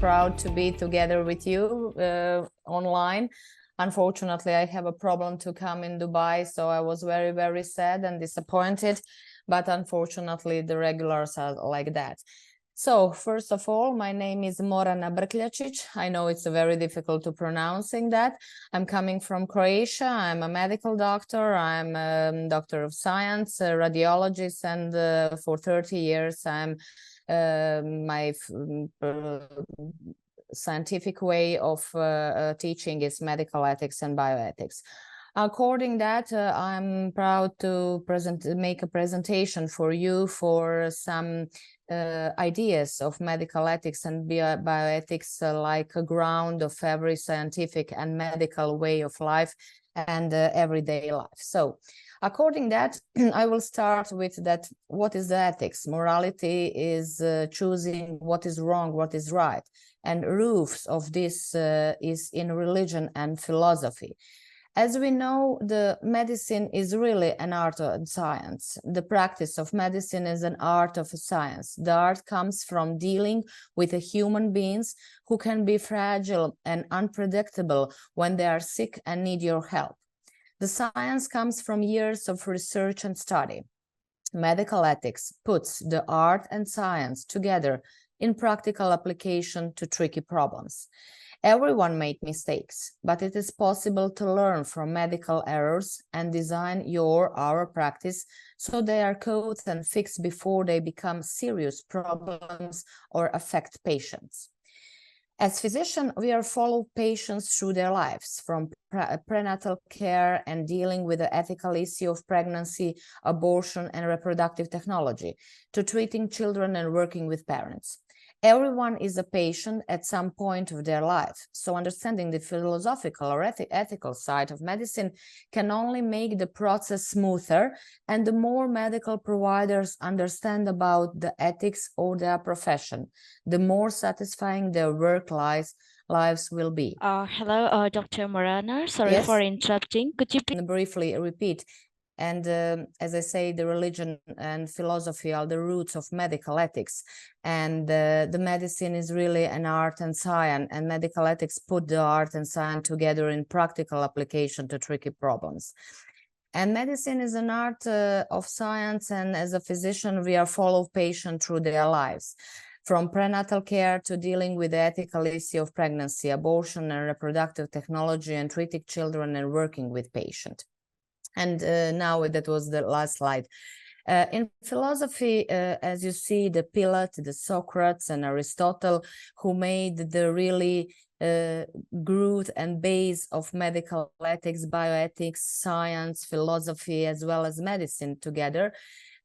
proud to be together with you online. Unfortunately, I have a problem to come in Dubai, so I was very, very sad and disappointed. But unfortunately, the regulars are like that. So first of all, my name is Morana Brkljačić. I know it's very difficult to pronouncing that. I'm coming from Croatia. I'm a medical doctor. I'm a doctor of science, a radiologist, and for 30 years, I'm my scientific way of teaching is medical ethics and bioethics. According that, I'm proud to make a presentation for you for some ideas of medical ethics and bioethics, like a ground of every scientific and medical way of life and everyday life. So according that, I will start with that. What is the ethics? Morality is choosing what is wrong, what is right. And roofs of this is in religion and philosophy. As we know, the medicine is really an art and science. The practice of medicine is an art of a science. The art comes from dealing with human beings who can be fragile and unpredictable when they are sick and need your help. The science comes from years of research and study. Medical ethics puts the art and science together in practical application to tricky problems. Everyone makes mistakes, but it is possible to learn from medical errors and design our practice so they are caught and fixed before they become serious problems or affect patients. As physicians, we are follow patients through their lives, from prenatal care and dealing with the ethical issue of pregnancy, abortion, and reproductive technology, to treating children and working with parents. Everyone is a patient at some point of their life, so understanding the philosophical or ethical side of medicine can only make the process smoother, and the more medical providers understand about the ethics of their profession, the more satisfying their work lives will be. Hello, Dr. Morana. Sorry for interrupting. Could you please briefly repeat? And as I say, the religion and philosophy are the roots of medical ethics. And the medicine is really an art and science, and medical ethics put the art and science together in practical application to tricky problems. And medicine is an art of science, and as a physician, we are follow patients through their lives, from prenatal care to dealing with the ethical issue of pregnancy, abortion, and reproductive technology, and treating children and working with patients. And now that was the last slide. In philosophy, as you see, the Pilate, the Socrates, and Aristotle, who made the really root and base of medical ethics, bioethics, science, philosophy, as well as medicine together.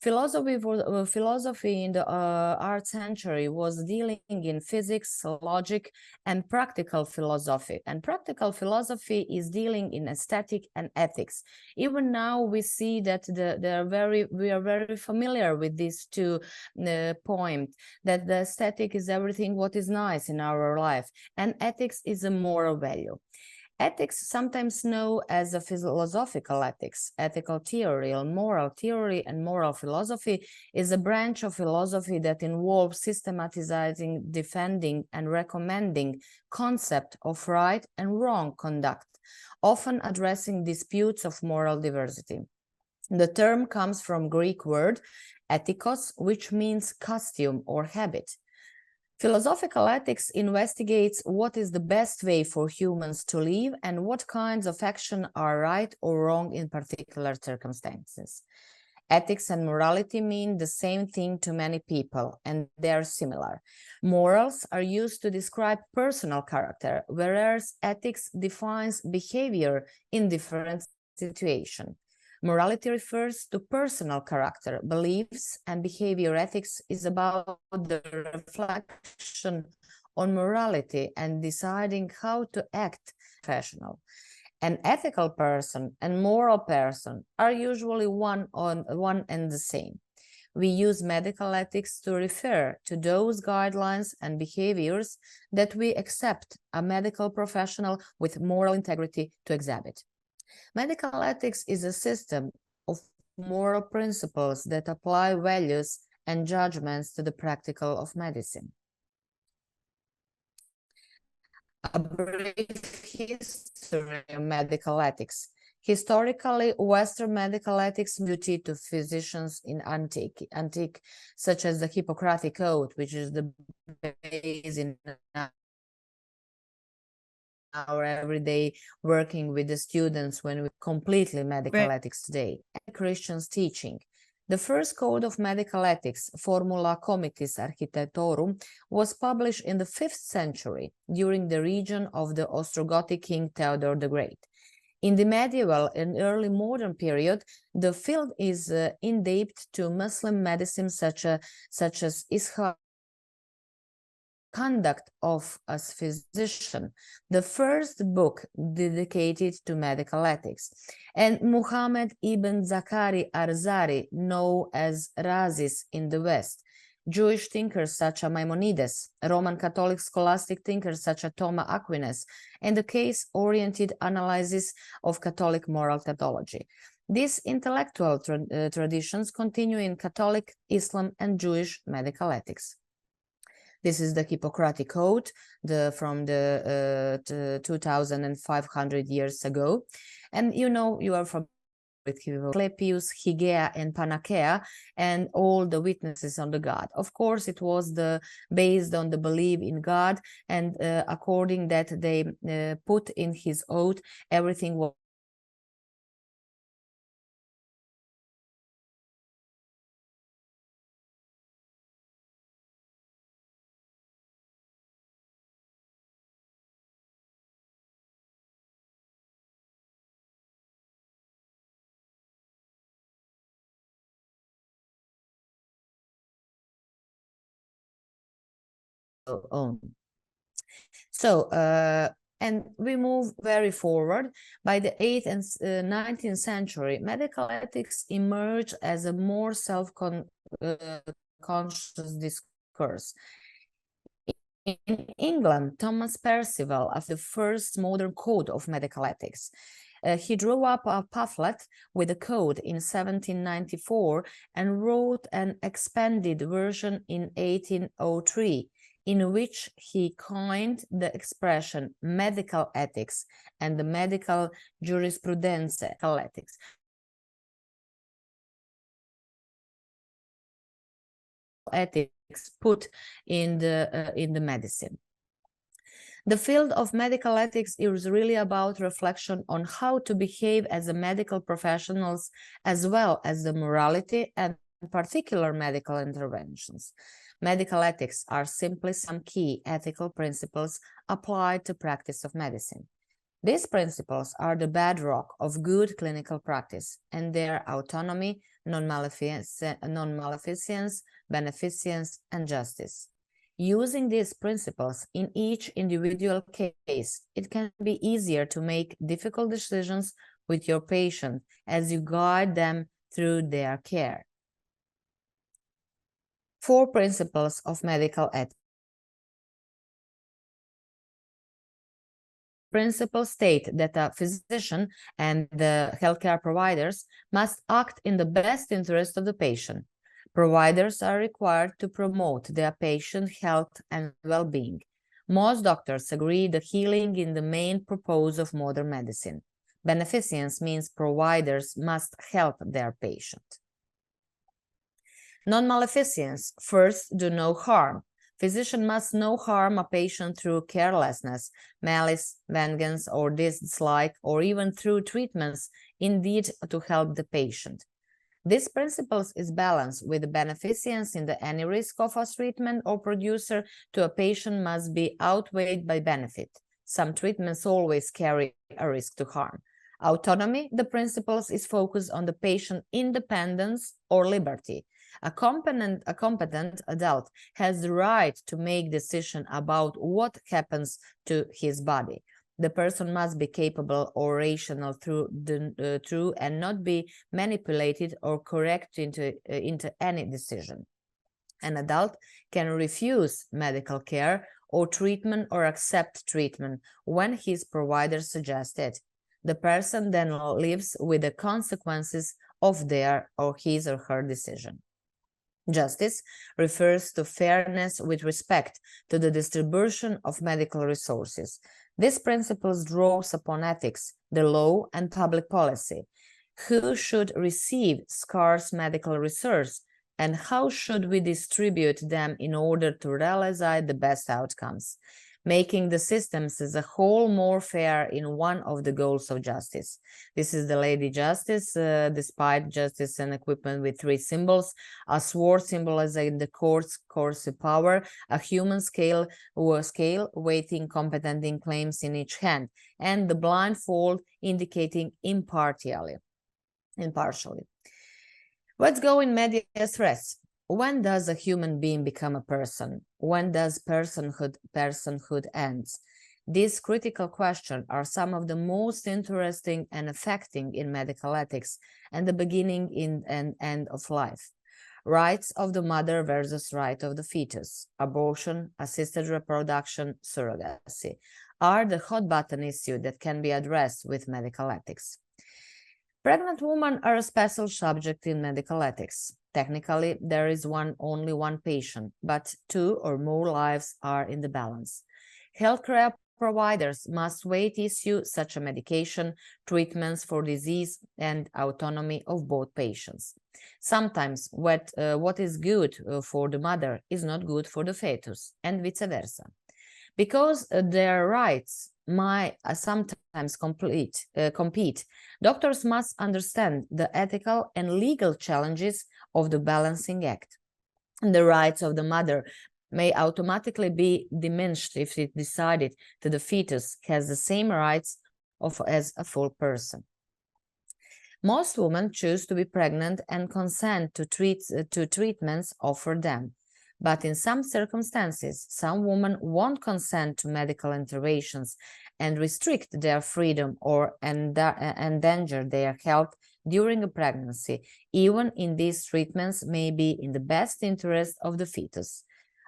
Philosophy in the art century was dealing in physics, logic, and practical philosophy. And practical philosophy is dealing in aesthetic and ethics. Even now, we see that we are very familiar with these two points, that the aesthetic is everything what is nice in our life, and ethics is a moral value. Ethics, sometimes known as a philosophical ethics, ethical theory or moral theory and moral philosophy, is a branch of philosophy that involves systematizing, defending, and recommending concept of right and wrong conduct, often addressing disputes of moral diversity. The term comes from Greek word ethikos, which means costume or habit. Philosophical ethics investigates what is the best way for humans to live and what kinds of action are right or wrong in particular circumstances. Ethics and morality mean the same thing to many people, and they are similar. Morals are used to describe personal character, whereas ethics defines behavior in different situations. Morality refers to personal character, beliefs, and behavior. Ethics is about the reflection on morality and deciding how to act professional. An ethical person and moral person are usually one and the same. We use medical ethics to refer to those guidelines and behaviors that we accept a medical professional with moral integrity to exhibit. Medical ethics is a system of moral principles that apply values and judgments to the practice of medicine. A brief history of medical ethics. Historically, Western medical ethics duty to physicians in antique, such as the Hippocratic Oath, which is the base in our everyday working with the students when we completely medical ethics today. Christian's teaching. The first code of medical ethics, Formula Comitis Architectorum, was published in the 5th century during the reign of the Ostrogothic king Theodore the Great. In the medieval and early modern period, the field is indebted to Muslim medicine such as Ishaq Conduct of a Physician, the first book dedicated to medical ethics, and Muhammad ibn Zakari Arzari, known as Razis in the West, Jewish thinkers such as Maimonides, Roman Catholic scholastic thinkers such as Thomas Aquinas, and the case-oriented analysis of Catholic moral theology. These intellectual traditions continue in Catholic, Islam, and Jewish medical ethics. This is the Hippocratic Oath from the 2,500 years ago. And you know, you are familiar with Asclepius, Hygieia, and Panacea, and all the witnesses on the God. Of course, it was based on the belief in God, and according that they put in his oath, everything was own. So, and we move very forward. By the 8th and 19th century, medical ethics emerged as a more self-conscious discourse. In England, Thomas Percival, as the first modern code of medical ethics, he drew up a pamphlet with a code in 1794 and wrote an expanded version in 1803, in which he coined the expression medical ethics and the medical jurisprudence ethics. Ethics put in the medicine. The field of medical ethics is really about reflection on how to behave as a medical professionals, as well as the morality and particular medical interventions. Medical ethics are simply some key ethical principles applied to practice of medicine. These principles are the bedrock of good clinical practice, and their autonomy, non-maleficence, beneficence, and justice. Using these principles in each individual case, it can be easier to make difficult decisions with your patient as you guide them through their care. 4 principles of medical ethics. Principles state that a physician and the healthcare providers must act in the best interest of the patient. Providers are required to promote their patient health and well-being. Most doctors agree that healing is the main purpose of modern medicine. Beneficence means providers must help their patient. Non-maleficence, first, do no harm. Physician must not harm a patient through carelessness, malice, vengeance, or dislike, or even through treatments indeed to help the patient. This principle is balanced with the beneficence in that any risk of a treatment or producer to a patient must be outweighed by benefit. Some treatments always carry a risk to harm. Autonomy, the principle is focused on the patient independence or liberty. A competent adult has the right to make decisions about what happens to his body. The person must be capable or rational through and not be manipulated or corrected into any decision. An adult can refuse medical care or treatment or accept treatment when his provider suggests it. The person then lives with the consequences of their or his or her decision. Justice refers to fairness with respect to the distribution of medical resources. This principle draws upon ethics, the law, and public policy. Who should receive scarce medical resources, and how should we distribute them in order to realize the best outcomes? Making the systems as a whole more fair in one of the goals of justice. This is the Lady Justice, despite justice and equipment with three symbols: a sword symbolizing the court's coercive power, a human scale weighting competent in claims in each hand, and the blindfold indicating impartially. Let's go in medias res. When does a human being become a person? When does personhood ends? These critical questions are some of the most interesting and affecting in medical ethics and the beginning and end of life. Rights of the mother versus right of the fetus, abortion, assisted reproduction, surrogacy are the hot button issue that can be addressed with medical ethics. Pregnant women are a special subject in medical ethics. Technically, there is only one patient, but two or more lives are in the balance. Healthcare providers must weigh issues such as medication, treatments for disease, and autonomy of both patients. Sometimes what is good for the mother is not good for the fetus, and vice versa. Because their rights might sometimes compete, doctors must understand the ethical and legal challenges of the balancing act. The rights of the mother may automatically be diminished if it decided that the fetus has the same rights as a full person. Most women choose to be pregnant and consent to treatments offered them. But in some circumstances, some women won't consent to medical interventions and restrict their freedom or endanger their health during a pregnancy, even if these treatments may be in the best interest of the fetus.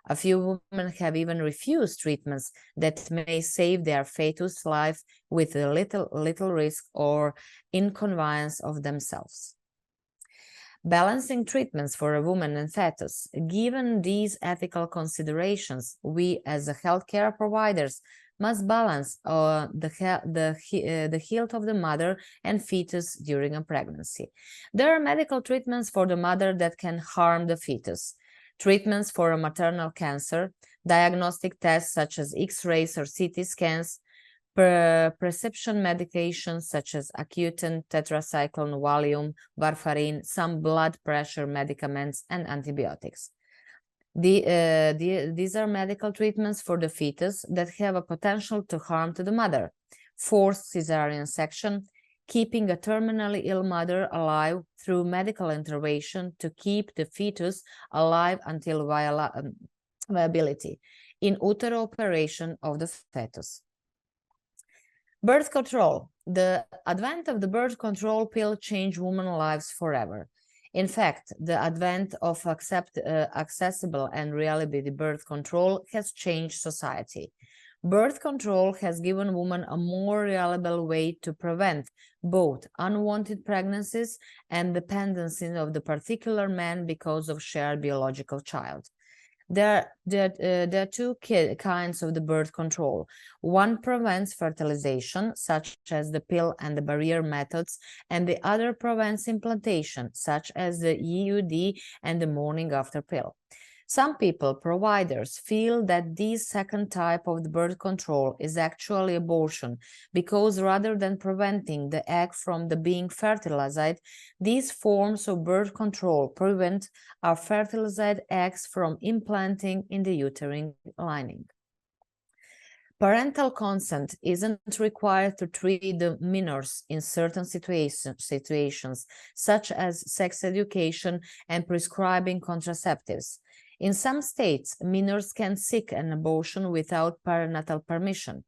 A few women have even refused treatments that may save their fetus life with little risk or inconvenience of themselves. Balancing treatments for a woman and fetus. Given these ethical considerations, we as healthcare providers must balance the health of the mother and fetus during a pregnancy. There are medical treatments for the mother that can harm the fetus. Treatments for a maternal cancer, diagnostic tests such as X-rays or CT scans, prescription medications such as Accutane, tetracycline, Valium, warfarin, some blood pressure medicaments, and antibiotics. These are medical treatments for the fetus that have a potential to harm to the mother. Forced cesarean section, keeping a terminally ill mother alive through medical intervention to keep the fetus alive until viability. In utero operation of the fetus. Birth control. The advent of the birth control pill changed women's lives forever. In fact, the advent of accessible and reliable birth control has changed society. Birth control has given women a more reliable way to prevent both unwanted pregnancies and dependency of the particular man because of shared biological child. There are two kinds of the birth control. One prevents fertilization, such as the pill and the barrier methods, and the other prevents implantation, such as the IUD and the morning after pill. Some providers feel that this second type of the birth control is actually abortion, because rather than preventing the egg from being fertilized, these forms of birth control prevent our fertilized eggs from implanting in the uterine lining. Parental consent isn't required to treat the minors in certain situations, such as sex education and prescribing contraceptives. In some states, minors can seek an abortion without parental permission.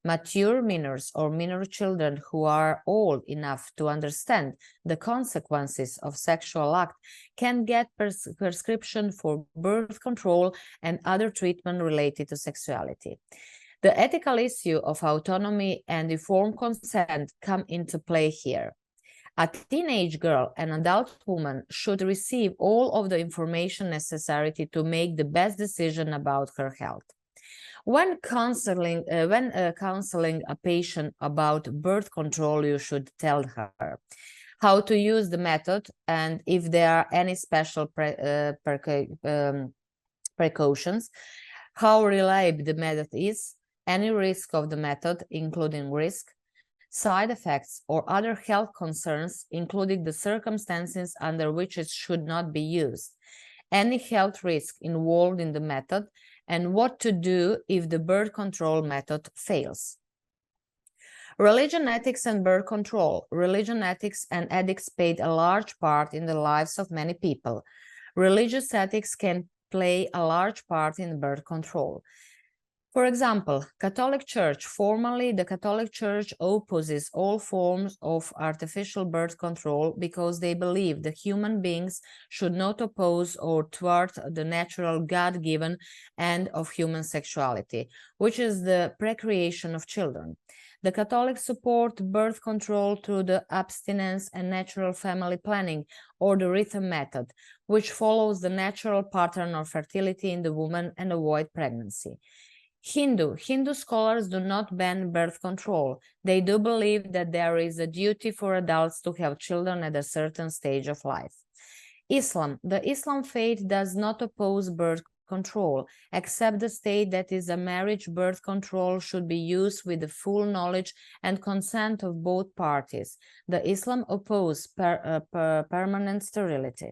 Mature minors or minor children who are old enough to understand the consequences of sexual act can get prescription for birth control and other treatment related to sexuality. The ethical issue of autonomy and informed consent come into play here. A teenage girl, an adult woman, should receive all of the information necessary to make the best decision about her health. When counseling a patient about birth control, you should tell her how to use the method and if there are any special precautions, how reliable the method is, any risk of the method, including risk, side effects, or other health concerns, including the circumstances under which it should not be used, any health risk involved in the method, and what to do if the birth control method fails. Religion, ethics, and birth control. Religion, ethics, and ethics played a large part in the lives of many people. Religious ethics can play a large part in birth control. For example, Catholic Church. Formally, the Catholic Church opposes all forms of artificial birth control because they believe that human beings should not oppose or thwart the natural God-given end of human sexuality, which is the procreation of children. The Catholics support birth control through the abstinence and natural family planning, or the rhythm method, which follows the natural pattern of fertility in the woman and avoid pregnancy. Hindu scholars do not ban birth control. They do believe that there is a duty for adults to have children at a certain stage of life. Islam. The Islam faith does not oppose birth control, except the state that is a marriage birth control should be used with the full knowledge and consent of both parties. The Islam opposes permanent sterility.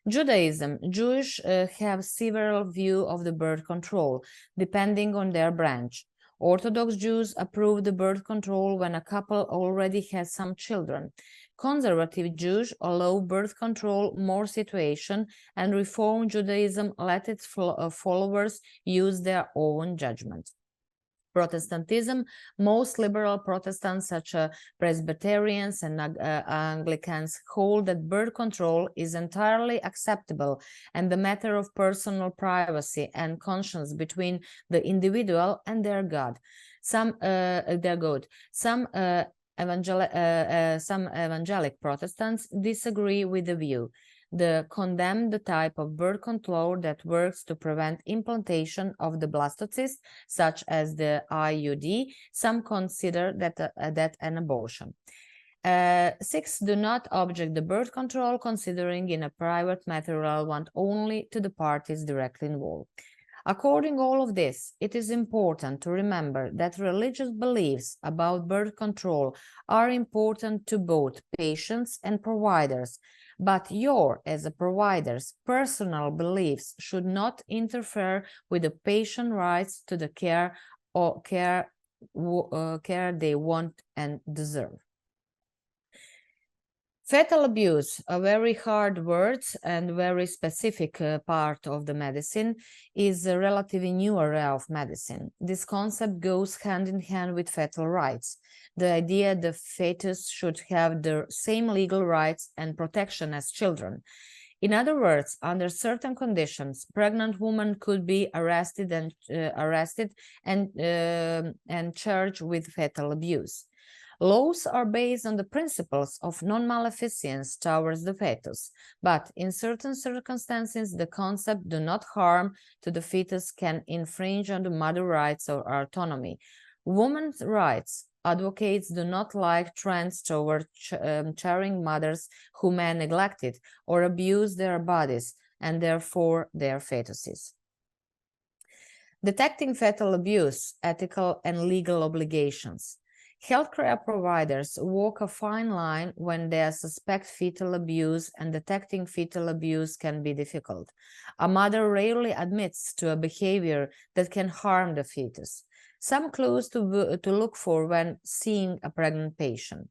Judaism. Jewish have several views of the birth control, depending on their branch. Orthodox Jews approve the birth control when a couple already has some children. Conservative Jews allow birth control more situation, and Reform Judaism let its followers use their own judgment. Protestantism. Most liberal Protestants, such as Presbyterians and Anglicans, hold that birth control is entirely acceptable and the matter of personal privacy and conscience between the individual and their God. Some evangelic Protestants disagree with the view. They condemn the type of birth control that works to prevent implantation of the blastocyst, such as the IUD. Some consider that an abortion. Sikhs do not object the birth control, considering in a private matter relevant only to the parties directly involved. According all of this, it is important to remember that religious beliefs about birth control are important to both patients and providers, but your, as a provider's, personal beliefs should not interfere with the patient's rights to the care they want and deserve. Fetal abuse, a very hard word and very specific part of the medicine, is a relatively new area of medicine. This concept goes hand in hand with fetal rights. The idea the fetus should have the same legal rights and protection as children. In other words, under certain conditions, pregnant women could be arrested and charged with fetal abuse. Laws are based on the principles of non-maleficence towards the fetus, but in certain circumstances, the concept "do not harm" to the fetus can infringe on the mother's rights or autonomy. Women's rights advocates do not like trends toward charring mothers who may neglect it or abuse their bodies and therefore their fetuses. Detecting fetal abuse, ethical and legal obligations. Healthcare providers walk a fine line when they suspect fetal abuse, and detecting fetal abuse can be difficult. A mother rarely admits to a behavior that can harm the fetus. Some clues to look for when seeing a pregnant patient: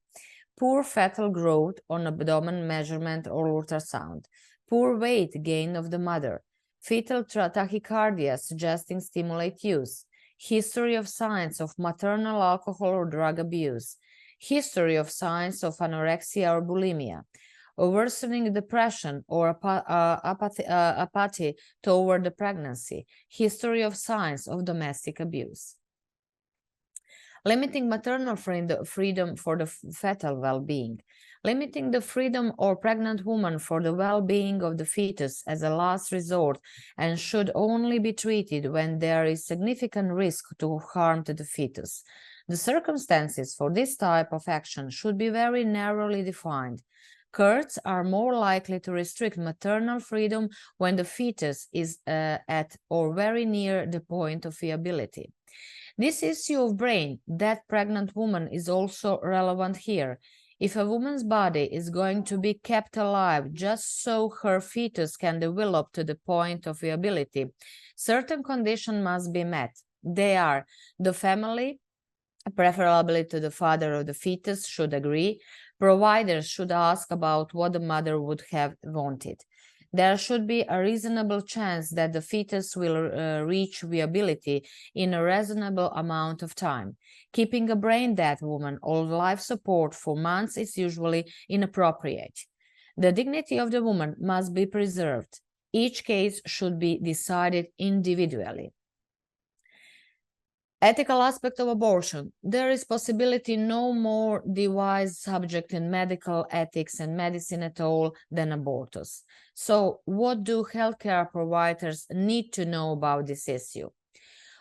poor fetal growth on abdomen measurement or ultrasound, poor weight gain of the mother, fetal tachycardia suggesting stimulate use, history of signs of maternal alcohol or drug abuse, history of signs of anorexia or bulimia, worsening depression or apathy toward the pregnancy, history of signs of domestic abuse. Limiting maternal freedom for the fetal well-being. Limiting the freedom of pregnant woman for the well-being of the fetus as a last resort and should only be treated when there is significant risk to harm to the fetus. The circumstances for this type of action should be very narrowly defined. Courts are more likely to restrict maternal freedom when the fetus is at or very near the point of viability. This issue of brain, that pregnant woman, is also relevant here. If a woman's body is going to be kept alive just so her fetus can develop to the point of viability, certain conditions must be met. They are: the family, preferably to the father of the fetus, should agree. Providers should ask about what the mother would have wanted. There should be a reasonable chance that the fetus will reach viability in a reasonable amount of time. Keeping a brain-dead woman on life support for months is usually inappropriate. The dignity of the woman must be preserved. Each case should be decided individually. Ethical aspect of abortion. There is possibility no more devised subject in medical ethics and medicine at all than abortus. So what do healthcare providers need to know about this issue?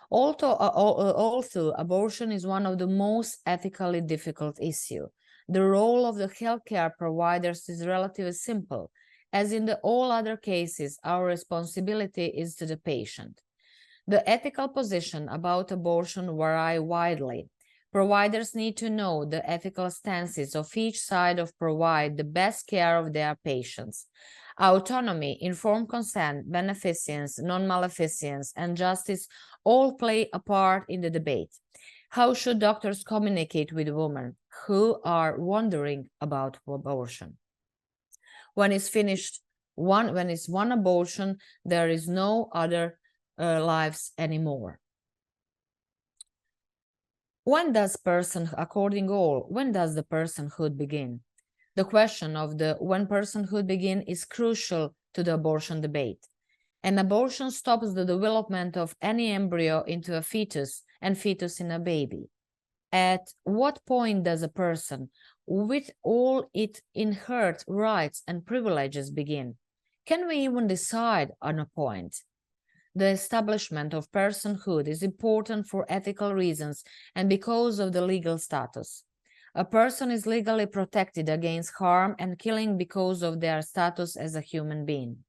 Although abortion is one of the most ethically difficult issues, the role of the healthcare providers is relatively simple. As in all other cases, our responsibility is to the patient. The ethical position about abortion vary widely. Providers need to know the ethical stances of each side to provide the best care of their patients. Autonomy, informed consent, beneficence, non-maleficence, and justice all play a part in the debate. How should doctors communicate with women who are wondering about abortion? When it's one abortion, there is no other lives anymore. When does the personhood begin? The question of when personhood begin is crucial to the abortion debate. An abortion stops the development of any embryo into a fetus and fetus in a baby. At what point does a person, with all its inherent rights and privileges, begin? Can we even decide on a point? The establishment of personhood is important for ethical reasons and because of the legal status. A person is legally protected against harm and killing because of their status as a human being.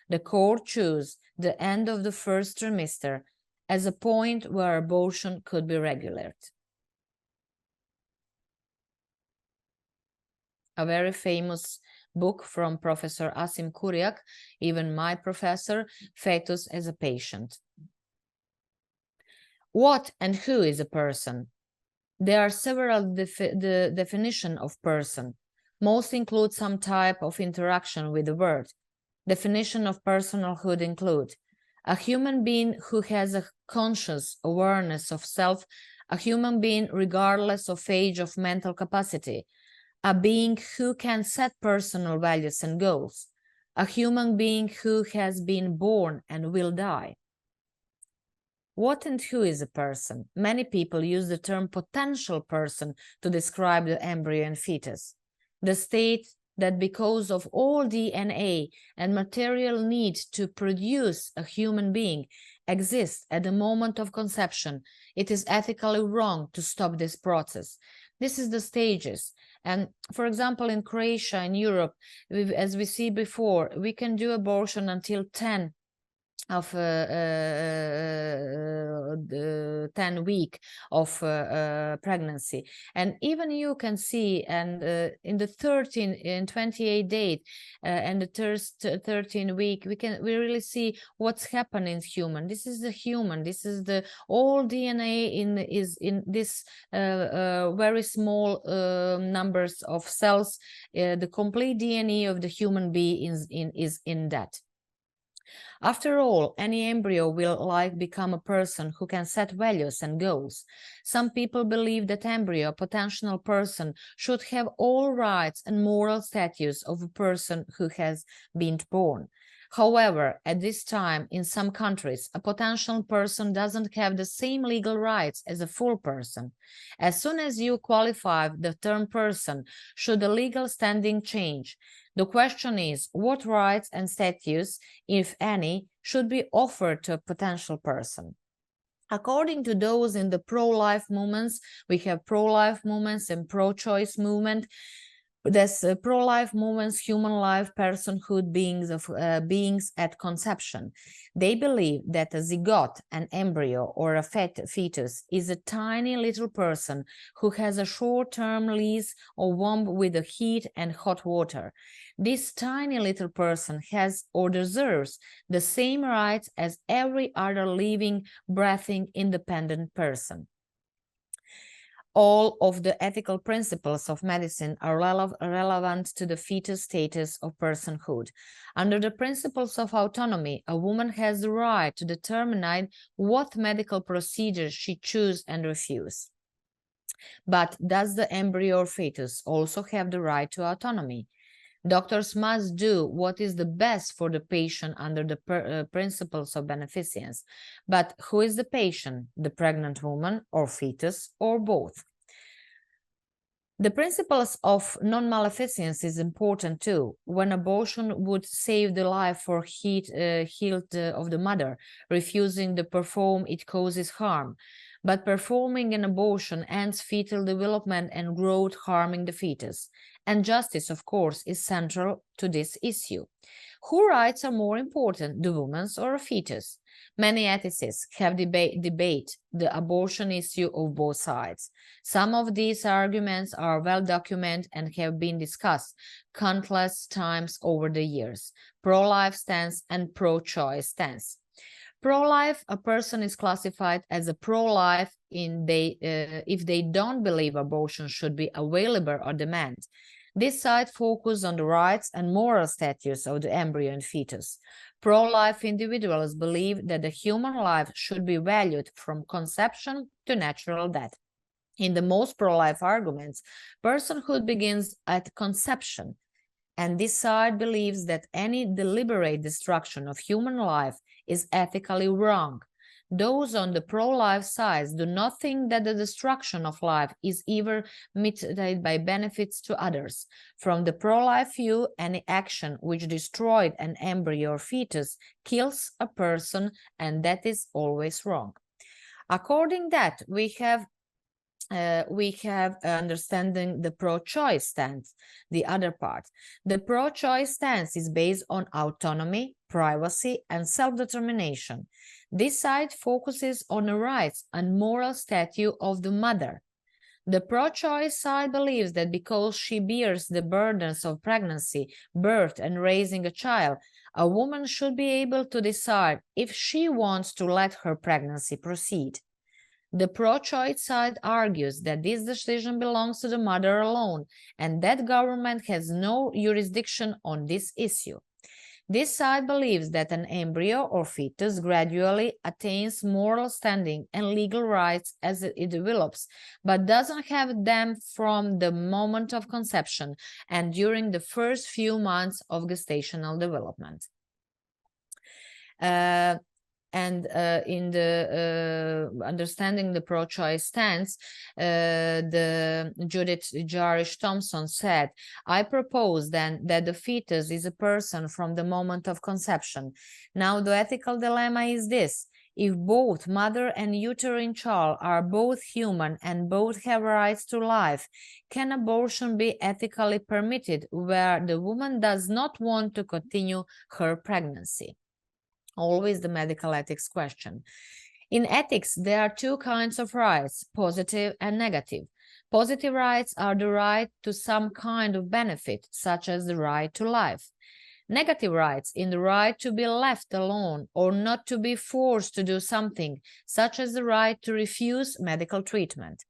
The court chose the end of the first trimester as a point where abortion could be regulated. A very famous book from Professor Asim Kuriak, even my professor, Fetus as a Patient. What and who is a person? There are several definitions of person. Most include some type of interaction with the word. Definition of personhood include a human being who has a conscious awareness of self, a human being regardless of age of mental capacity, a being who can set personal values and goals, a human being who has been born and will die. What and who is a person? Many people use the term potential person to describe the embryo and fetus. The state that because of all DNA and material need to produce a human being exists at the moment of conception, it is ethically wrong to stop this process. This is the stages. And for example, in Croatia, in Europe, as we see before, we can do abortion until 10 week of pregnancy, and even you can see, and in the 28 days and the 13 week, we really see what's happening in human. This is the human. This is the all DNA is in this very small numbers of cells. The complete DNA of the human being is in that. After all, any embryo will become a person who can set values and goals. Some people believe that embryo, a potential person, should have all rights and moral status of a person who has been born. However, at this time, in some countries, a potential person doesn't have the same legal rights as a full person. As soon as you qualify the term person, should the legal standing change? The question is, what rights and status, if any, should be offered to a potential person? According to those in the pro-life movements, we have pro-life movements and pro-choice movement. There's pro-life movements, human life, personhood, beings at conception. They believe that a zygote, an embryo, or a fetus is a tiny little person who has a short-term lease or womb with the heat and hot water. This tiny little person has or deserves the same rights as every other living, breathing, independent person. All of the ethical principles of medicine are relevant to the fetus status of personhood. Under the principles of autonomy, a woman has the right to determine what medical procedures she chooses and refuses. But does the embryo or fetus also have the right to autonomy? Doctors must do what is the best for the patient under the principles of beneficence. But who is the patient? The pregnant woman or fetus or both? The principles of non-maleficence is important too. When abortion would save the life or health of the mother, refusing to perform it causes harm. But performing an abortion ends fetal development and growth, harming the fetus. And justice, of course, is central to this issue. Whose rights are more important, the woman's or a fetus? Many ethicists have debate the abortion issue of both sides. Some of these arguments are well documented and have been discussed countless times over the years. Pro-life stance and pro-choice stance. Pro-life, a person is classified as a pro-life if they don't believe abortion should be available or demand. This side focuses on the rights and moral status of the embryo and fetus. Pro-life individuals believe that the human life should be valued from conception to natural death. In the most pro-life arguments, personhood begins at conception, and this side believes that any deliberate destruction of human life is ethically wrong. Those on the pro-life side do not think that the destruction of life is ever mitigated by benefits to others. From the pro-life view, any action which destroyed an embryo or fetus kills a person, and that is always wrong. According that, we have understanding the pro-choice stance, the other part. The pro-choice stance is based on autonomy, privacy, and self-determination. This side focuses on the rights and moral status of the mother. The pro-choice side believes that because she bears the burdens of pregnancy, birth, and raising a child, a woman should be able to decide if she wants to let her pregnancy proceed. The pro-choice side argues that this decision belongs to the mother alone and that government has no jurisdiction on this issue. This side believes that an embryo or fetus gradually attains moral standing and legal rights as it develops, but doesn't have them from the moment of conception and during the first few months of gestational development. In the understanding the pro-choice stance, the Judith Jarish Thompson said, I propose then that the fetus is a person from the moment of conception. Now the ethical dilemma is this: if both mother and uterine child are both human and both have rights to life, can abortion be ethically permitted where the woman does not want to continue her pregnancy? Always the medical ethics question. In ethics, there are two kinds of rights, positive and negative. Positive rights are the right to some kind of benefit, such as the right to life. Negative rights in the right to be left alone or not to be forced to do something, such as the right to refuse medical treatment.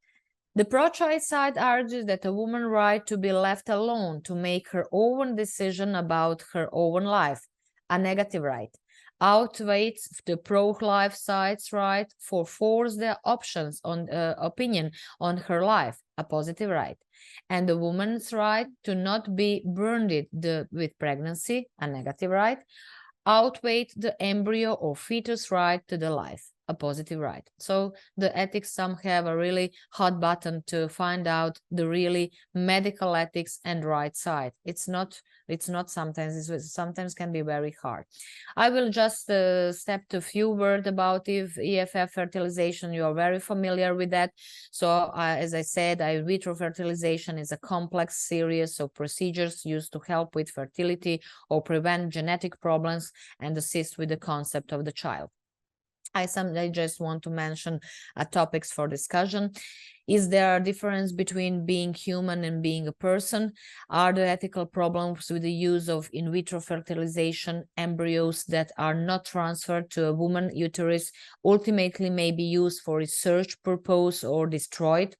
The pro-choice side argues that a woman's right to be left alone to make her own decision about her own life, a negative right, outweighs the pro-life side's right for force their options on opinion on her life, a positive right, and the woman's right to not be burdened with pregnancy, a negative right, outweigh the embryo or fetus right to the life, a positive right. So the ethics, some have a really hot button to find out the really medical ethics and right side. It's not sometimes, it sometimes can be very hard. I will just step to a few words about EFF fertilization. You are very familiar with that. So as I said, in vitro fertilization is a complex series of procedures used to help with fertility or prevent genetic problems and assist with the concept of the child. I just want to mention topics for discussion. Is there a difference between being human and being a person? Are there ethical problems with the use of in vitro fertilization? Embryos that are not transferred to a woman's uterus ultimately may be used for research purpose or destroyed?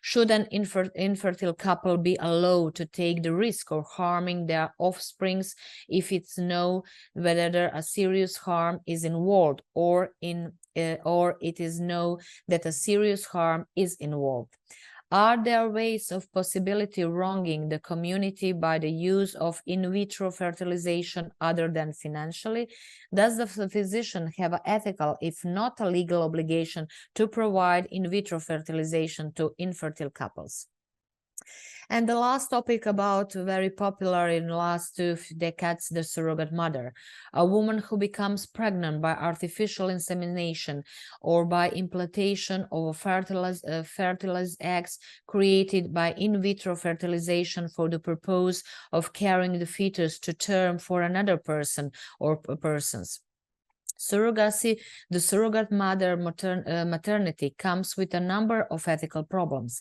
Should an infertile couple be allowed to take the risk of harming their offsprings if it's known whether a serious harm is involved or it is known that a serious harm is involved? Are there ways of possibility wronging the community by the use of in vitro fertilization other than financially? Does the physician have an ethical, if not a legal obligation, to provide in vitro fertilization to infertile couples? And the last topic about very popular in the last 2 decades, the surrogate mother, a woman who becomes pregnant by artificial insemination or by implantation of fertilized eggs created by in vitro fertilization for the purpose of carrying the fetus to term for another person or persons. Surrogacy, the surrogate mother maternity comes with a number of ethical problems.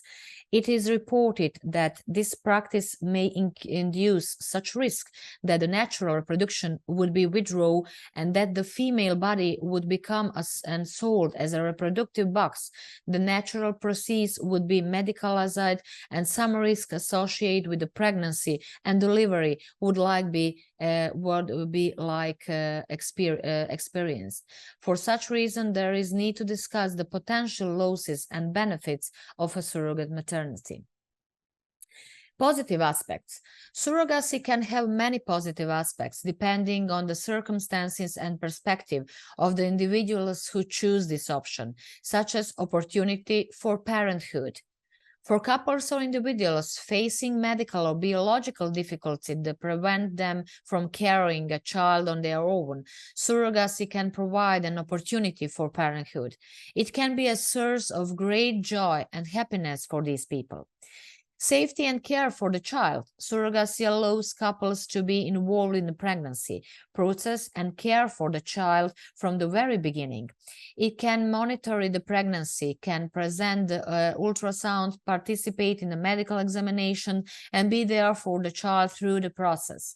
It is reported that this practice may induce such risk that the natural reproduction would be withdrawn and that the female body would become and sold as a reproductive box. The natural proceeds would be medicalized and some risk associated with the pregnancy and delivery would be experienced. For such reason, there is need to discuss the potential losses and benefits of a surrogate maternity. Positive aspects. Surrogacy can have many positive aspects depending on the circumstances and perspective of the individuals who choose this option, such as opportunity for parenthood. For couples or individuals facing medical or biological difficulties that prevent them from carrying a child on their own, surrogacy can provide an opportunity for parenthood. It can be a source of great joy and happiness for these people. Safety and care for the child. Surrogacy allows couples to be involved in the pregnancy process and care for the child from the very beginning. It can monitor the pregnancy, can present the ultrasound, participate in the medical examination, and be there for the child through the process.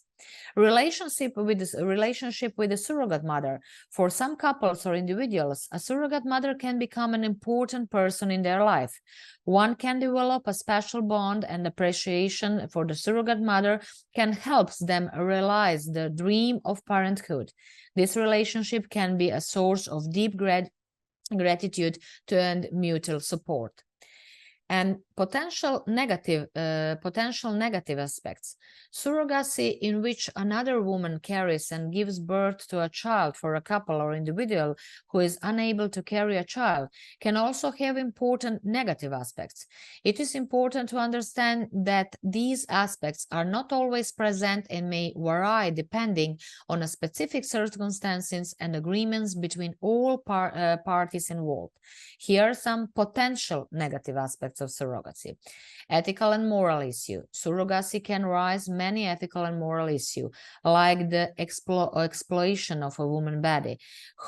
Relationship with the surrogate mother. For some couples or individuals, a surrogate mother can become an important person in their life. One can develop a special bond and appreciation for the surrogate mother can help them realize the dream of parenthood. This relationship can be a source of deep gratitude and mutual support. And potential negative aspects. Surrogacy in which another woman carries and gives birth to a child for a couple or individual who is unable to carry a child can also have important negative aspects. It is important to understand that these aspects are not always present and may vary depending on a specific circumstances and agreements between all parties involved. Here are some potential negative aspects of surrogacy. Ethical and moral issue. Surrogacy can raise many ethical and moral issues, like the exploitation of a woman's body,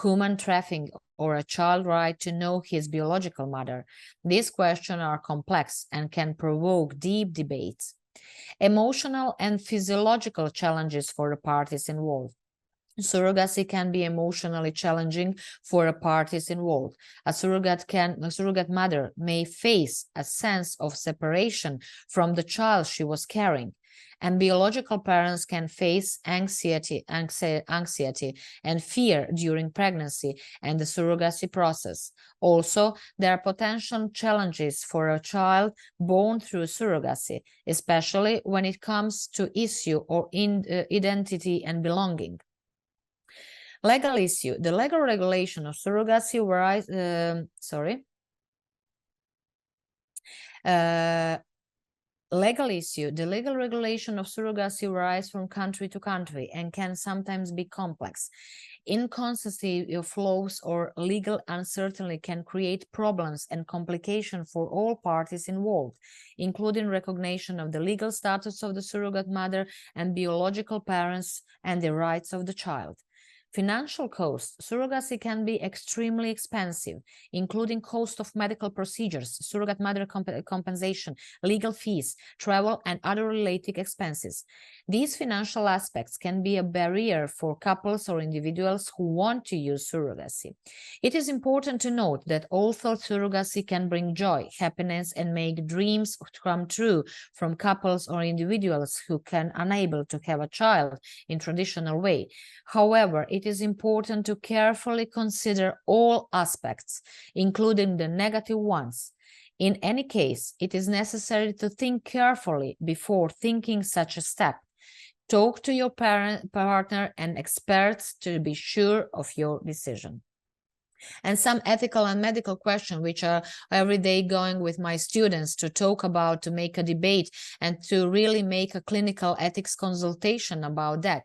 human trafficking, or a child's right to know his biological mother. These questions are complex and can provoke deep debates. Emotional and physiological challenges for the parties involved. Surrogacy can be emotionally challenging for the parties involved. A surrogate mother may face a sense of separation from the child she was carrying, and biological parents can face anxiety and fear during pregnancy and the surrogacy process. Also, there are potential challenges for a child born through surrogacy, especially when it comes to issue or identity and belonging. Legal issue. The legal regulation of surrogacy varies, legal issue. The legal regulation of surrogacy varies from country to country and can sometimes be complex. Inconsistency of laws or legal uncertainty can create problems and complications for all parties involved, including recognition of the legal status of the surrogate mother and biological parents and the rights of the child. Financial costs. Surrogacy can be extremely expensive, including cost of medical procedures, surrogate mother compensation, legal fees, travel, and other related expenses. These financial aspects can be a barrier for couples or individuals who want to use surrogacy. It is important to note that although surrogacy can bring joy, happiness, and make dreams come true from couples or individuals who can unable to have a child in traditional way, however, it is important to carefully consider all aspects, including the negative ones. In any case, it is necessary to think carefully before taking such a step. Talk to your partner and experts to be sure of your decision. And some ethical and medical questions which are every day going with my students to talk about, to make a debate and to really make a clinical ethics consultation about that.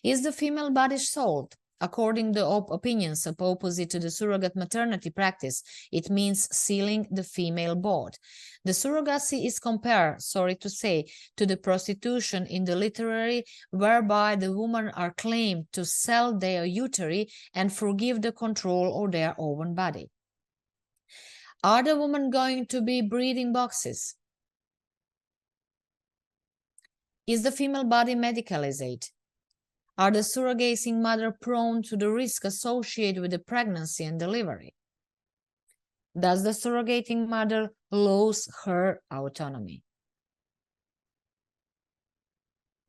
Is the female body sold? According to opinions opposite to the surrogate maternity practice, it means sealing the female body. The surrogacy is compared, sorry to say, to the prostitution in the literary, whereby the women are claimed to sell their uteri and forgive the control of their own body. Are the women going to be breeding boxes? Is the female body medicalized? Are the surrogating mother prone to the risk associated with the pregnancy and delivery? Does the surrogating mother lose her autonomy?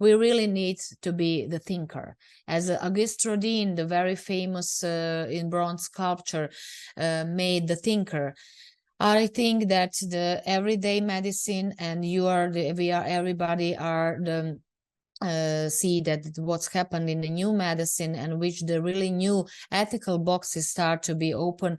We really need to be the thinker. As Auguste Rodin, the very famous in bronze sculpture, made the thinker. I think that the everyday medicine and everybody are the see that what's happened in the new medicine and which the really new ethical boxes start to be open.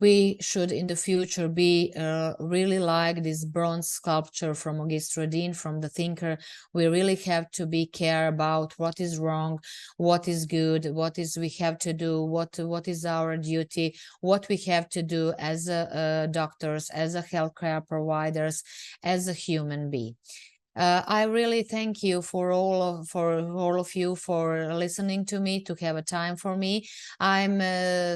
We should in the future be really like this bronze sculpture from Auguste Rodin, from the thinker. We really have to be care about what is wrong, what is good, what is we have to do, what is our duty, what we have to do as doctors, as a healthcare providers, as a human being. I really thank you for all of you for listening to me, to have a time for me. I'm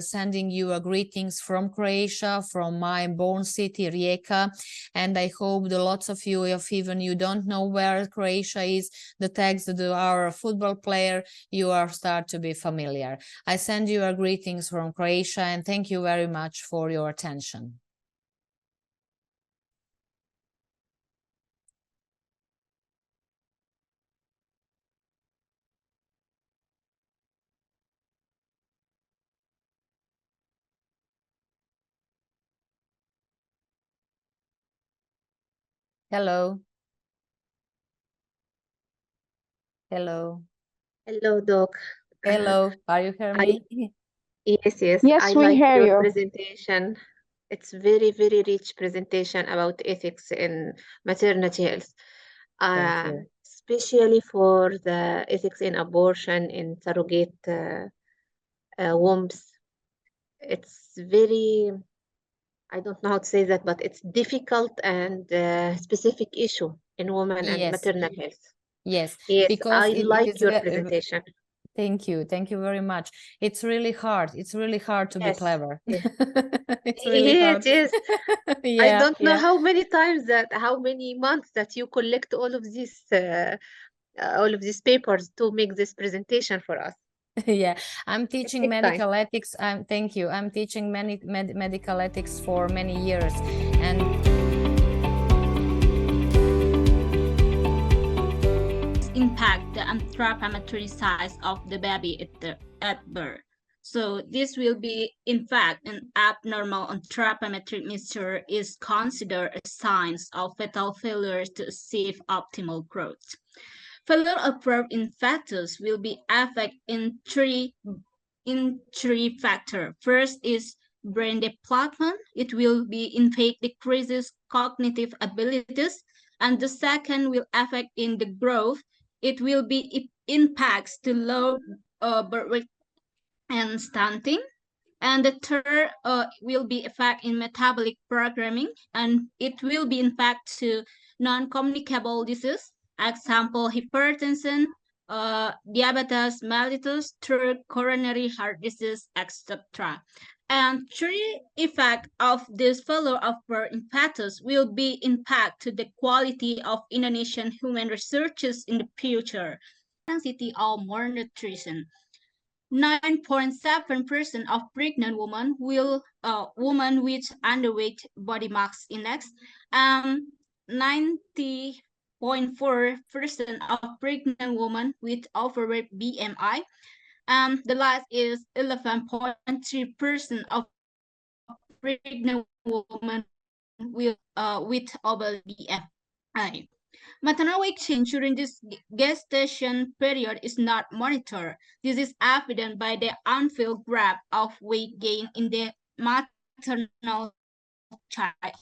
sending you a greetings from Croatia, from my born city, Rijeka, and I hope that lots of you, if even you don't know where Croatia is, the text of our football player, you are start to be familiar. I send you a greetings from Croatia and thank you very much for your attention. Hello. Hello. Hello, Doc. Hello. Are you hearing me? Yes. Yes, I we like hear your you. presentation. It's very, very rich presentation about ethics in maternity health. Thank you. Especially for the ethics in abortion in surrogate wombs. It's very, I don't know how to say that, but it's difficult and specific issue in women and maternal health. Yes, Yes, because I like it is your presentation. Thank you very much. It's really hard. It's really hard to be clever. Yes. It's really hard. Yes. Yeah, I don't know how many months that you collect all of these papers to make this presentation for us. Yeah, I'm teaching medical time. ethics. Thank you. I'm teaching medical ethics for many years, and impact the anthropometry size of the baby at birth. So this will be, in fact, an abnormal anthropometric measure is considered a sign of fetal failure to achieve optimal growth. Failure of birth in fetus will be affected in three in three factors. First is brain development. It will be in fact decreases cognitive abilities. And the second will affect in the growth. It will be impacts to low birth rate and stunting. And the third will be effect in metabolic programming, and it will be in fact to non-communicable disease, example hypertension, diabetes mellitus, third coronary heart disease, etc. And three effect of this failure of birth in fetus will be impact to the quality of Indonesian human researches in the future. Density of malnutrition. 9.7% of pregnant women will women with underweight body mass index, and 90.4% of pregnant women with overweight BMI, and the last is 11.3% of pregnant women with over BMI. Maternal weight change during this gestation period is not monitored. This is evident by the unfilled graph of weight gain in the maternal child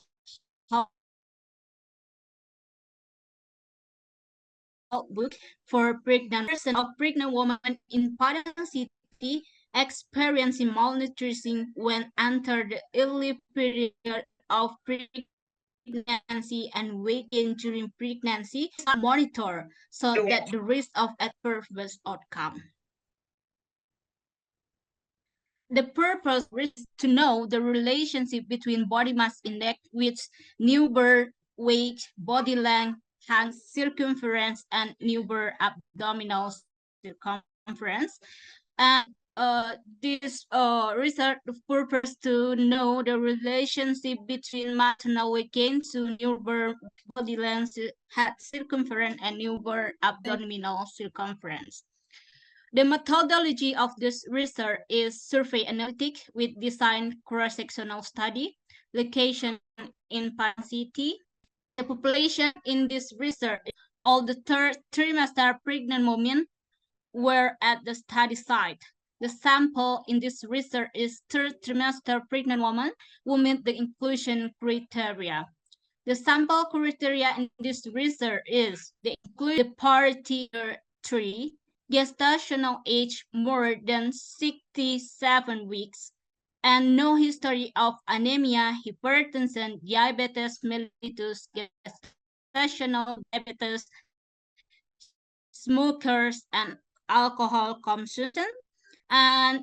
book for pregnant person of pregnant women in Padang City experiencing malnutrition when entered the early period of pregnancy and weight gain during pregnancy is not monitored, so that the risk of adverse outcome. The purpose is to know the relationship between body mass index with newborn weight, body length, hand circumference, and newborn abdominal circumference. And this research purpose to know the relationship between maternal weight gain to newborn body length, head circumference, and newborn abdominal circumference. The methodology of this research is survey analytic with design cross-sectional study, location in Padang City. The population in this research, all the third trimester pregnant women were at the study site. The sample in this research is third trimester pregnant women who meet the inclusion criteria. The sample criteria in this research is they include the parity 3, gestational age more than 67 weeks, and no history of anemia, hypertension, diabetes mellitus, gestational diabetes, smokers, and alcohol consumption, and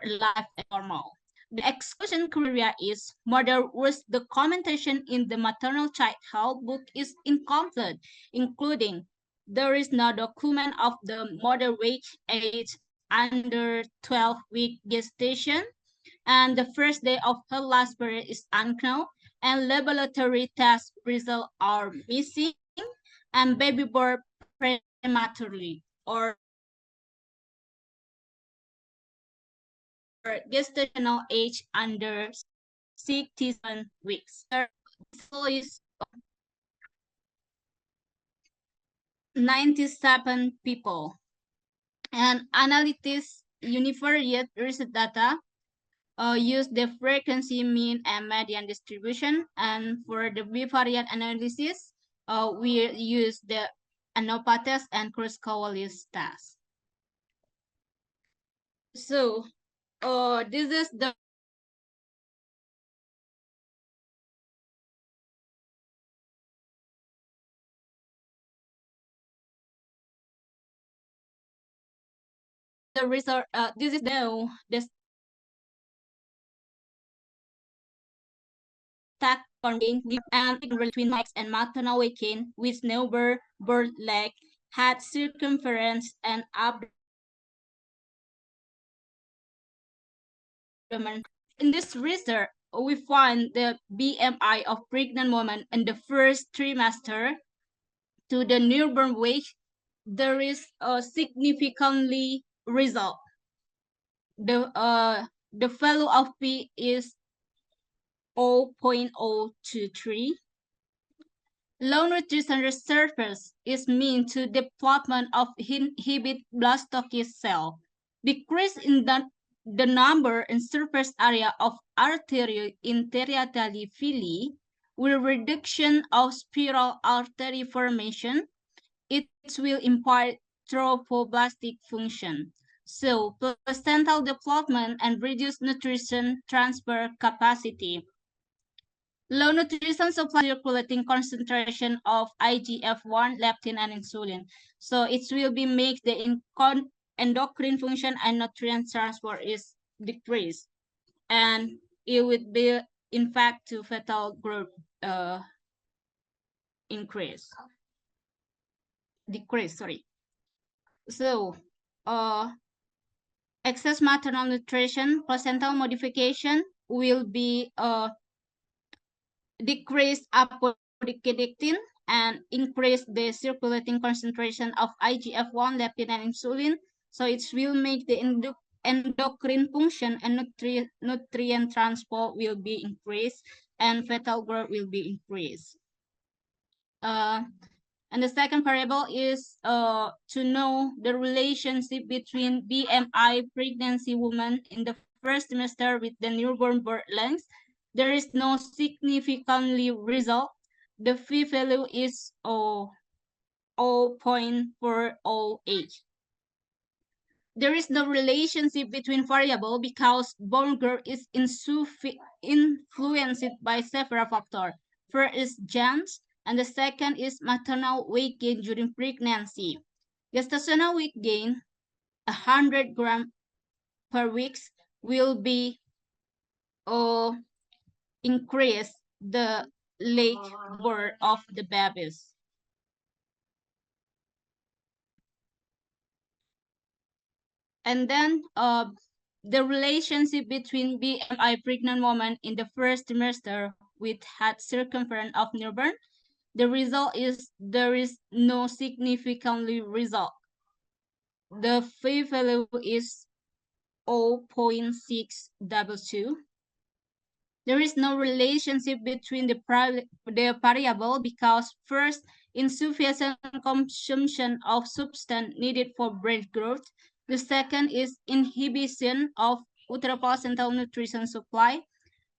life normal. The exclusion criteria is mother with the commentation in the maternal child health book is incomplete, including there is no document of the mother weight, age under 12-week gestation, and the first day of her last period is unknown, and laboratory test results are missing, and baby born prematurely or gestational age under 67 weeks. So is 97 people. And analytics univariate research data use the frequency, mean, and median distribution. And for the bivariate analysis, we use the ANOVA test and cross-coalesce test. So this is the result. This is the stack contain and between max and maternal weight gain with newborn birth leg, head circumference, and abdomen. In this research, we find the BMI of pregnant women in the first trimester to the newborn weight. There is a significantly result. The value of P is 0.023. Low nutrition reserves is mean to development of inhibit blastocyst cell. Decrease in the the number and surface area of arterio-interiorly villi with reduction of spiral artery formation, it will impart trophoblastic function. So placental development and reduced nutrition transfer capacity. Low nutrition supply circulating concentration of IGF-1, leptin, and insulin. So it will be make the endocrine function and nutrient transfer is decreased. And it would be, in fact, to fetal growth decrease, sorry. So, excess maternal nutrition, placental modification will be decrease apodictin and increase the circulating concentration of IGF-1, leptin, and insulin. So it will make the endocrine function and nutrient transport will be increased and fetal growth will be increased. And the second variable is to know the relationship between BMI pregnancy woman in the first trimester with the newborn birth length. There is no significantly result. The p-value is 0.408. There is no relationship between variable because bone growth is influenced by several factors. First is genes, and the second is maternal weight gain during pregnancy. Gestational weight gain, 100 grams per week, will be increase the late birth of the babies. And then the relationship between BMI pregnant woman in the first trimester with head circumference of newborn, the result is there is no significantly result. The p-value is 0.622. There is no relationship between the variable because first, insufficient consumption of substance needed for breast growth. The second is inhibition of uteroplacental nutrition supply.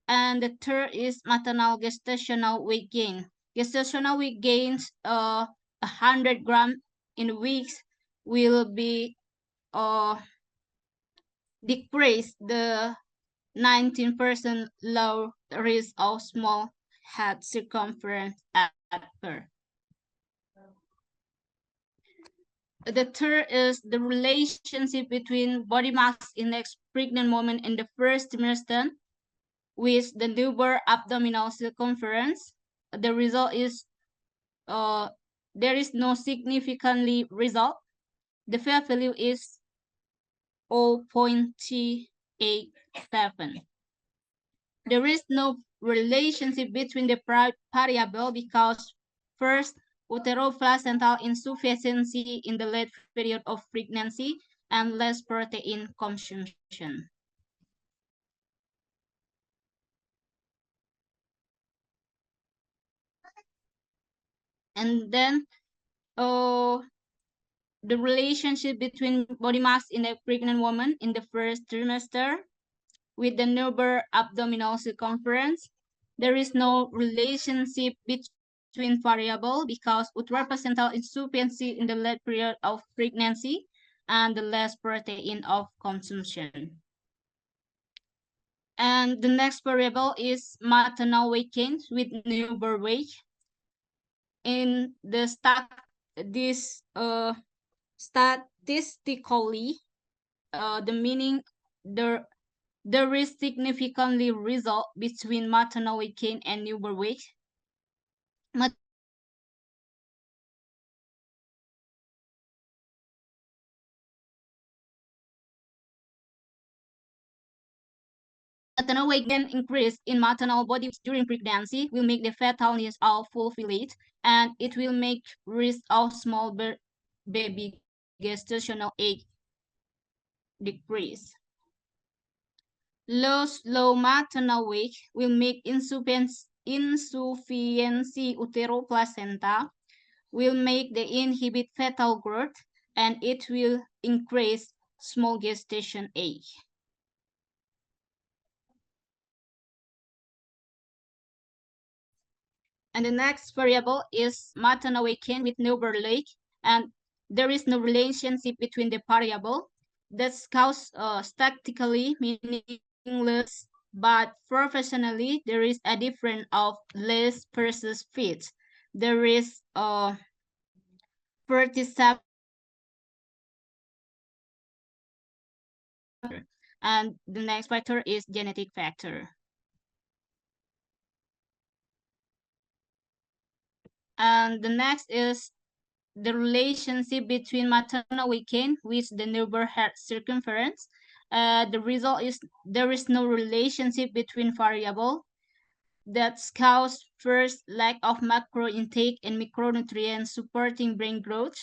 And the third is maternal gestational weight gain. Gestational weight gains 100 grams in weeks will be decrease the 19% low risk of small head circumference at birth. The third is the relationship between body mass index pregnant woman in the first trimester with the newborn abdominal circumference. The result is there is no significantly result. The p-value is 0.387. There is no relationship between the variable because first, uteroplacental insufficiency in the late period of pregnancy and less protein consumption. And then the relationship between body mass in a pregnant woman in the first trimester with the newborn abdominal circumference. There is no relationship between variable because uteroplacental insufficiency in the late period of pregnancy and the less protein of consumption. And the next variable is maternal weight gain with newborn weight. In the statistically, the meaning there is significantly result between maternal weight gain and newborn weight. Maternal weight gain increase in maternal body during pregnancy will make the fetal needs all fulfilled, and it will make risk of small baby gestational age decrease. Low maternal weight will make insufficiency uteroplacenta, will make the inhibit fetal growth, and it will increase small gestation age. And the next variable is maternal weight gain with newborn leg, and there is no relationship between the variable. That's caused statistically meaningless, but professionally there is a difference of less versus fit. There is 37, and the next factor is genetic factor. And the next is the relationship between maternal weight gain with the newborn head circumference. The result is there is no relationship between variable. That's caused first lack of macro intake and micronutrients supporting brain growth,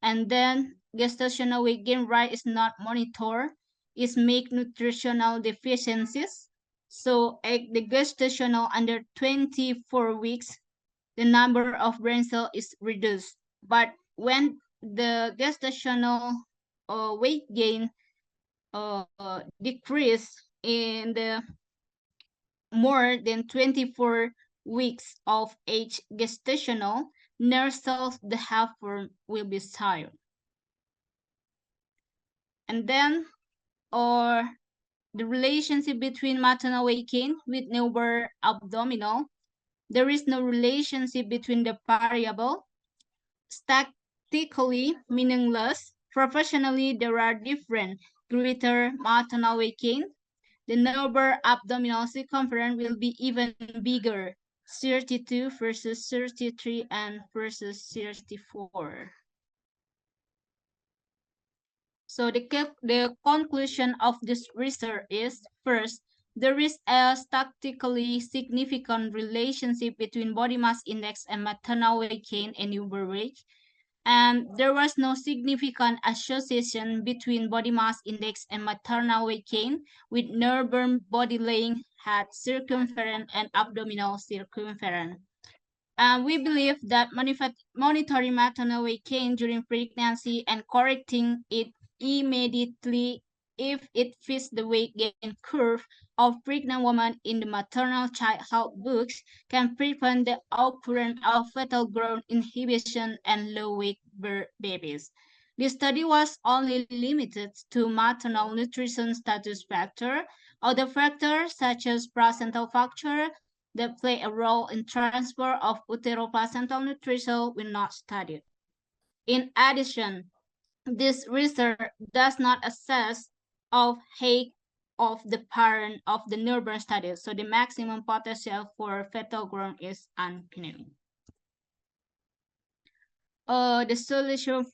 and then gestational weight gain rate is not monitored. It make nutritional deficiencies. So at the gestational under 24 weeks, the number of brain cells is reduced. But when the gestational weight gain decrease in the more than 24 weeks of age gestational, nerve cells the half form will be tired. And then the relationship between maternal weight gain with newborn abdominal. There is no relationship between the variable. Statistically meaningless. Professionally, there are different greater maternal weight gain. The newborn abdominal circumference will be even bigger, 32 versus 33 and versus 34. So the conclusion of this research is, first, there is a statistically significant relationship between body mass index and maternal weight gain and newborn weight. And there was no significant association between body mass index and maternal weight gain with newborn body length, head circumference, and abdominal circumference. And we believe that monitoring maternal weight gain during pregnancy and correcting it immediately if it fits the weight gain curve of pregnant women in the maternal child health books can prevent the occurrence of fetal growth inhibition and low-weight babies. The study was only limited to maternal nutrition status factor. Other factors such as placental factor that play a role in transfer of uteroplacental nutrition were not studied. In addition, this research does not assess of height of the parent of the newborn study, so the maximum potential for fetal growth is unknown. The solution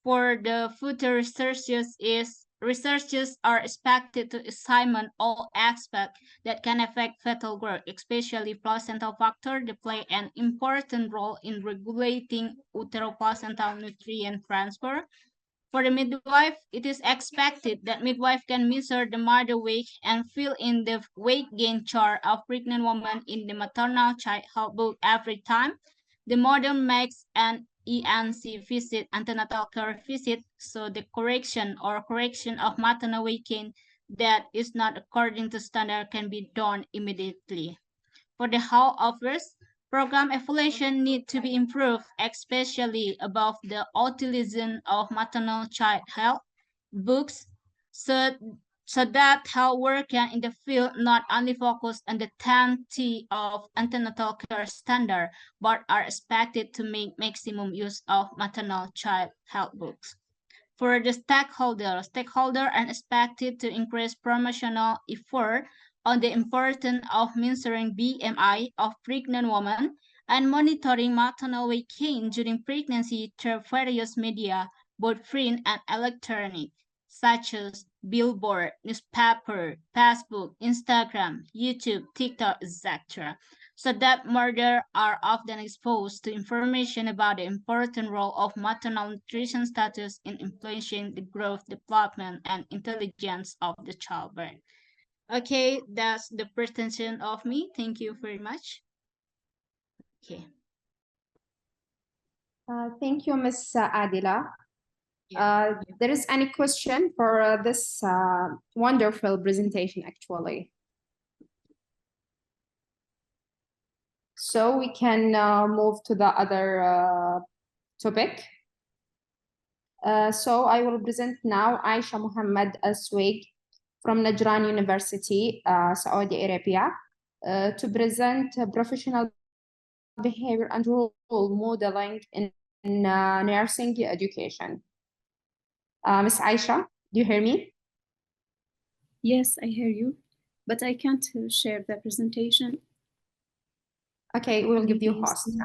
for the future researchers is researchers are expected to examine all aspects that can affect fetal growth, especially placental factor that play an important role in regulating uteroplacental nutrient transfer. For the midwife, it is expected that midwife can measure the mother weight and fill in the weight gain chart of pregnant woman in the maternal child health book every time the mother makes an ENC visit, antenatal care visit, so the correction of maternal weight gain that is not according to standard can be done immediately. For the health offers, program evaluation need to be improved, especially about the utilization of maternal child health books, so that health workers in the field not only focus on the 10T of antenatal care standard, but are expected to make maximum use of maternal child health books. For the stakeholders are expected to increase promotional effort on the importance of measuring BMI of pregnant women and monitoring maternal weight gain during pregnancy through various media, both print and electronic, such as billboard, newspaper, Facebook, Instagram, YouTube, TikTok, etc., so that mothers are often exposed to information about the important role of maternal nutrition status in influencing the growth, development, and intelligence of the childbirth. Okay, that's the presentation of me. Thank you very much. Okay. Thank you, Ms. Adila. There is any question for this wonderful presentation, actually? So we can move to the other topic. So I will present now Aisha Muhammad Asweg from Najran University, Saudi Arabia, to present professional behavior and role modeling in nursing education. Ms. Aisha, do you hear me? Yes, I hear you, but I can't share the presentation. Okay, we'll give you host now.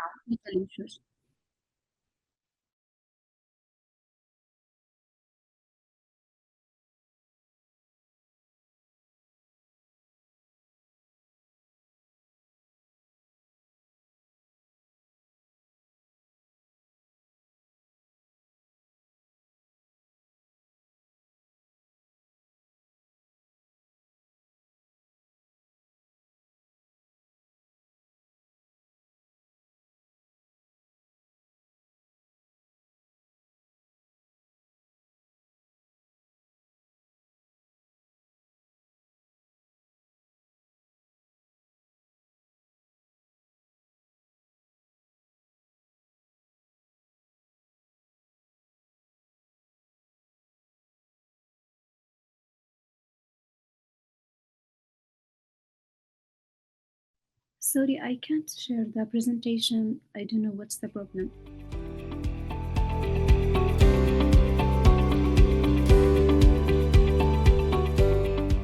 Sorry, I can't share the presentation. I don't know what's the problem.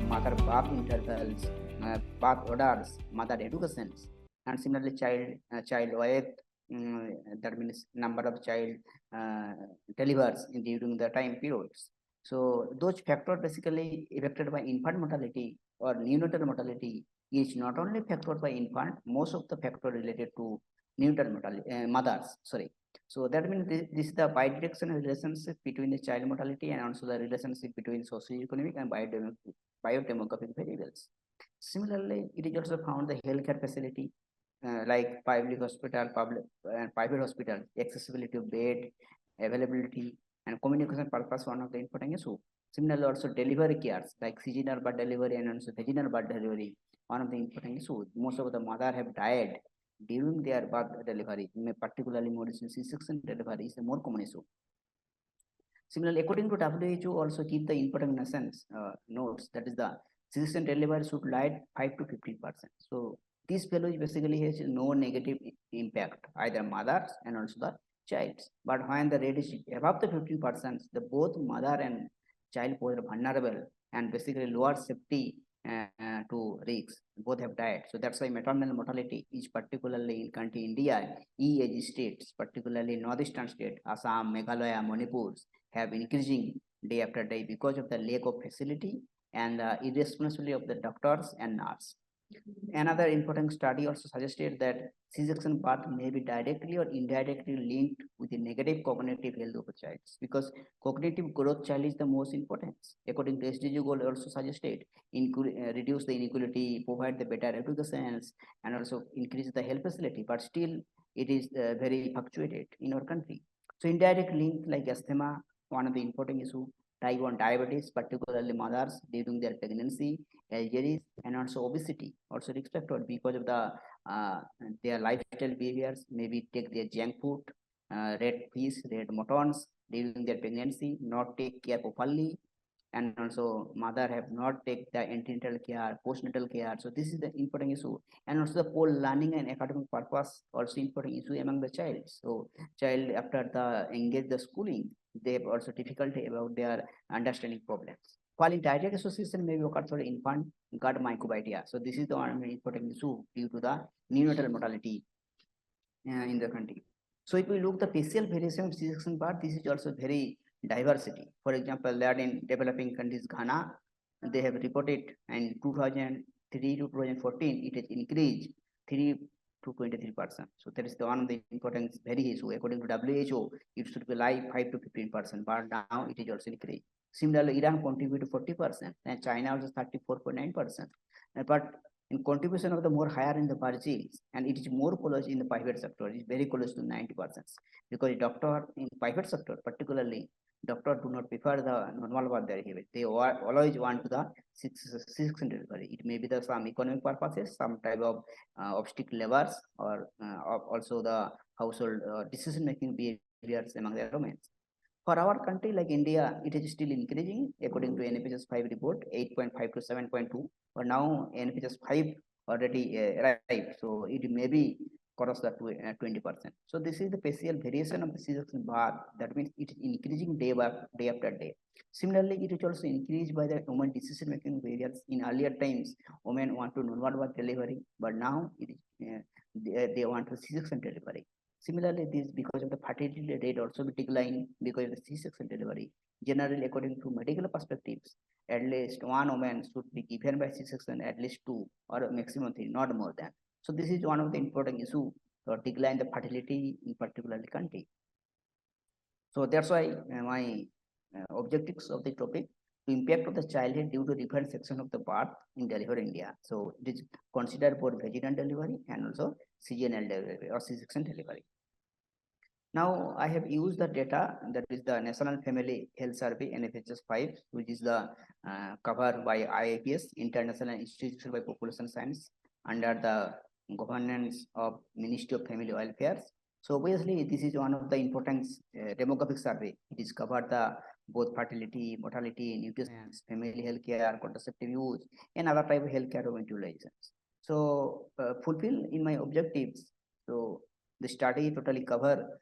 Mother-bath intervals, bath orders, mother educations, and similarly child weight, that means number of child delivers during the time periods. So those factors basically affected by infant mortality or neonatal mortality is not only factored by infant, most of the factor related to neonatal mortality, mothers, sorry. So that means this is the bidirectional relationship between the child mortality and also the relationship between socioeconomic and biodemographic variables. Similarly, it is also found the healthcare facility like public hospital, public and private hospital, accessibility of bed, availability, and communication purpose one of the important issue. Similarly, also delivery cares like vaginal birth delivery and also vaginal birth delivery, one of the important issues. Most of the mother have died during their birth delivery, particularly more C-section delivery is a more common issue. Similarly, according to WHO, also keep the important notes, that is the C-section delivery should lie 5 to 15%. So this value basically has no negative impact, either mothers and also the child. But when the rate is above the 15%, the both mother and child are vulnerable and basically lower safety to risks. Both have died. So that's why maternal mortality is particularly in country India, EAG states, particularly northeastern state, Assam, Meghalaya, Manipur, have increasing day after day because of the lack of facility and the irresponsibility of the doctors and nurses. Another important study also suggested that C-section birth may be directly or indirectly linked with the negative cognitive health of a child, because cognitive growth child is the most important. According to SDG goal also suggested, reduce the inequality, provide the better education, and also increase the health facility, but still it is very fluctuated in our country. So indirect link like asthma, one of the important issue, type 1 diabetes, particularly mothers during their pregnancy, Algeria, and also obesity, also risk factor because of the their lifestyle behaviors, maybe take their junk food, red fish, red muttons during their pregnancy, not take care properly, and also mother have not take the antenatal care, postnatal care. So this is the important issue, and also the poor learning and academic purpose also important issue among the child. So child after the engage the schooling, they have also difficulty about their understanding problems. While in direct association may occur for infant gut microbiota. So this is the one important issue due to the neonatal mortality in the country. So if we look the facial variation of C-section birth, this is also very diversity. For example, that in developing countries, Ghana, they have reported in 2003 to 2014, it has increased 3 to 23%. So that is the one of the important very issue. According to WHO, it should be like 5 to 15%, but now it is also increased. Similarly, Iran contributed 40%, and China also 34.9%. But And contribution of the more higher in the Virgins, and it is more close in the private sector. It is very close to 90%, because doctor in private sector, particularly doctor do not prefer the normal birth delivery. They always want to the C-section delivery. It may be the some economic purposes, some type of obstetric labors, or also the household decision making behaviors among the women. For our country like India, it is still increasing according to NFHS 5 report, 8.5 to 7.2. But now NFHS 5 already arrived, so it may be cross the 20%. So this is the facial variation of the C-section birth. That means it is increasing day after day. Similarly, it is also increased by the woman decision making variants. In earlier times, women want to normal birth delivery, but now it is, they want to C-section delivery. Similarly, this because of the fertility rate also be decline because of the C-section delivery. Generally, according to medical perspectives, at least one woman should be given by C-section, at least 2 or maximum 3, not more than. So this is one of the important issue for decline the fertility in particular country. So that's why my objectives of the topic, to impact of the childhood due to different section of the birth in delivery India. So it is considered both vaginal delivery and also cesarean delivery or C-section delivery. Now I have used the data, that is the National Family Health Survey NFHS 5, which is the covered by IAPS, International Institute by Population Science, under the governance of Ministry of Family Welfare. So obviously this is one of the important demographic survey. It is covered the both fertility, mortality, nutrition, family health care, contraceptive use, and other type of health care utilizations. So fulfill in my objectives. So the study totally cover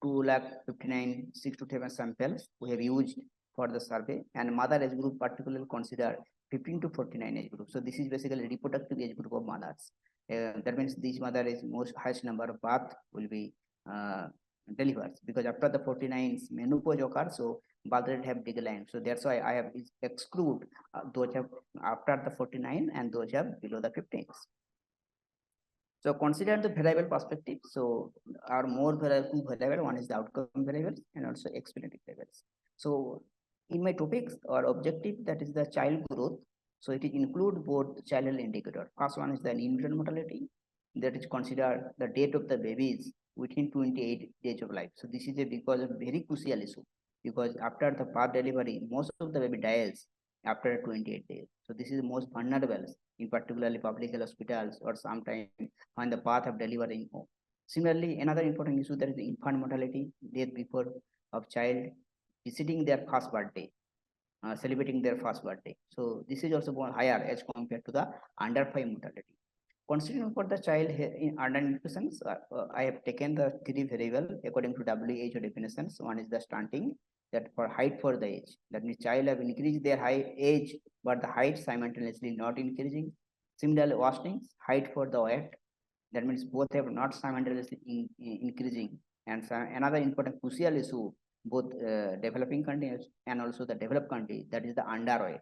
2,59,627 samples we have used for the survey, and mother age group particularly considered 15 to 49 age group. So this is basically reproductive age group of mothers. That means this mother is most highest number of birth will be delivered, because after the 49 menopause occurs, so birth rate have declined. So that's why I have exclude those have after the 49 and those have below the 15s. So consider the variable perspective. So our more variable, one is the outcome variables and also experience variables. So in my topics or objective, that is the child growth. So it include both child health indicator. First one is the infant mortality, that is considered the date of the babies within 28 days of life. So this is a because of very crucial issue, because after the birth delivery, most of the baby dies after 28 days. So this is the most vulnerable, in particularly public health hospitals or sometimes on the path of delivery home. Similarly, another important issue, that is the infant mortality, death before of child visiting their first birthday, celebrating their first birthday. So this is also higher as compared to the under 5 mortality. Considering for the child in under nutrition, I have taken the 3 variables according to WHO definitions. One is the stunting, that for height for the age. That means child have increased their height age, but the height simultaneously not increasing. Similarly, wasting, height for the weight. That means both have not simultaneously increasing. And another important crucial issue, both developing countries and also the developed country, that is the underweight.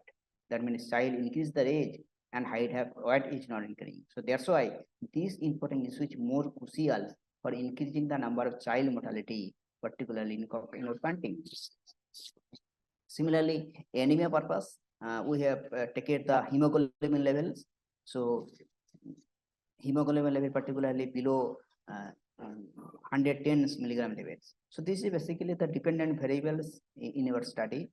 That means child increase their age and height have weight is not increasing. So that's why this important issue is more crucial for increasing the number of child mortality, particularly in our country. Similarly, anemia purpose, we have taken the hemoglobin levels. So hemoglobin level particularly below 110 milligram levels. So this is basically the dependent variables in our study.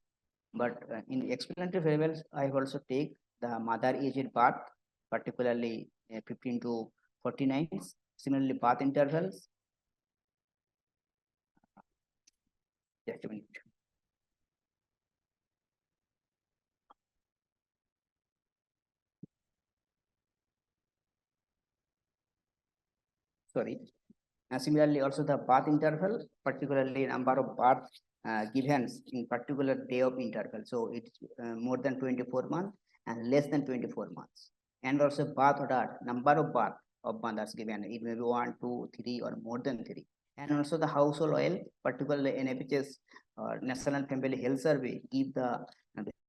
But in explanatory variables, I have also take the mother age at birth, particularly 15 to 49. Similarly, birth intervals. Just a minute. Sorry. Similarly, also the birth interval, particularly number of birth given in particular day of interval. So it's more than 24 months and less than 24 months. And also birth order, number of birth of mothers given, it may be 1, 2, 3 or more than 3. And also the household oil, particularly NFHS National Family Health Survey, give the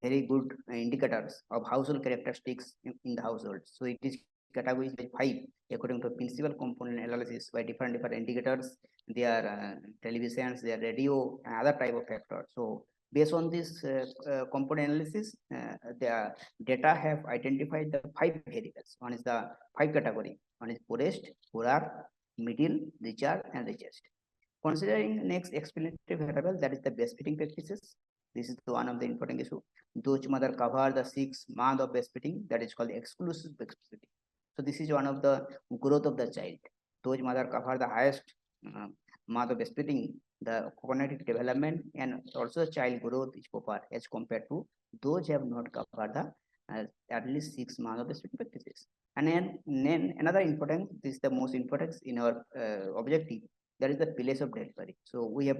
very good indicators of household characteristics in the household. So it is categorized by 5 according to principal component analysis by different indicators, their televisions, their radio, and other type of factors. So Based on this component analysis, the data have identified the 5 variables. One is the 5 category. One is poorest, poorer, middle, richer, and richest. Considering next explanatory variable, that is the breastfeeding practices. This is one of the important issue. Those mother cover the 6 months of breastfeeding, that is called exclusive breastfeeding. So this is one of the growth of the child. Those mother cover the highest month of breastfeeding, the cognitive development and also child growth is proper as compared to those who have not covered the at least 6 months of breastfeeding practices. And then another important, this is the most important in our objective, that is the place of delivery. So we have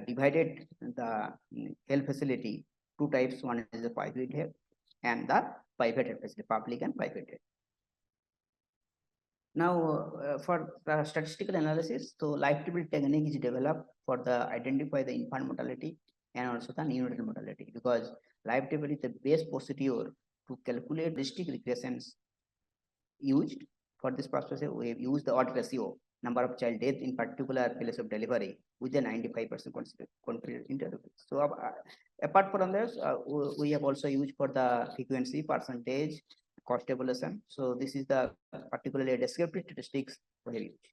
divided the health facility 2 types. One is the private health and the private health facility, public and private health. Now, for the statistical analysis, so life table technique is developed for the identify the infant mortality and also the neonatal mortality, because life table is the best procedure to calculate district regressions used. For this process, we have used the odd ratio, number of child death in particular place of delivery with a 95% confidence interval. So apart from this, we have also used for the frequency, percentage, cost evaluation. So this is the particularly descriptive statistics we have used.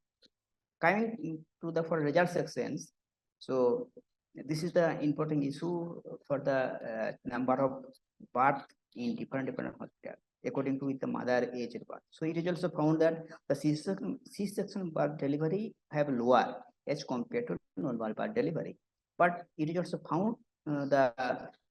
Coming to the for result sections, so this is the important issue for the number of birth in different hospitals according to the mother age of birth. So it is also found that the C-section birth delivery have lower as compared to normal birth delivery, but it is also found the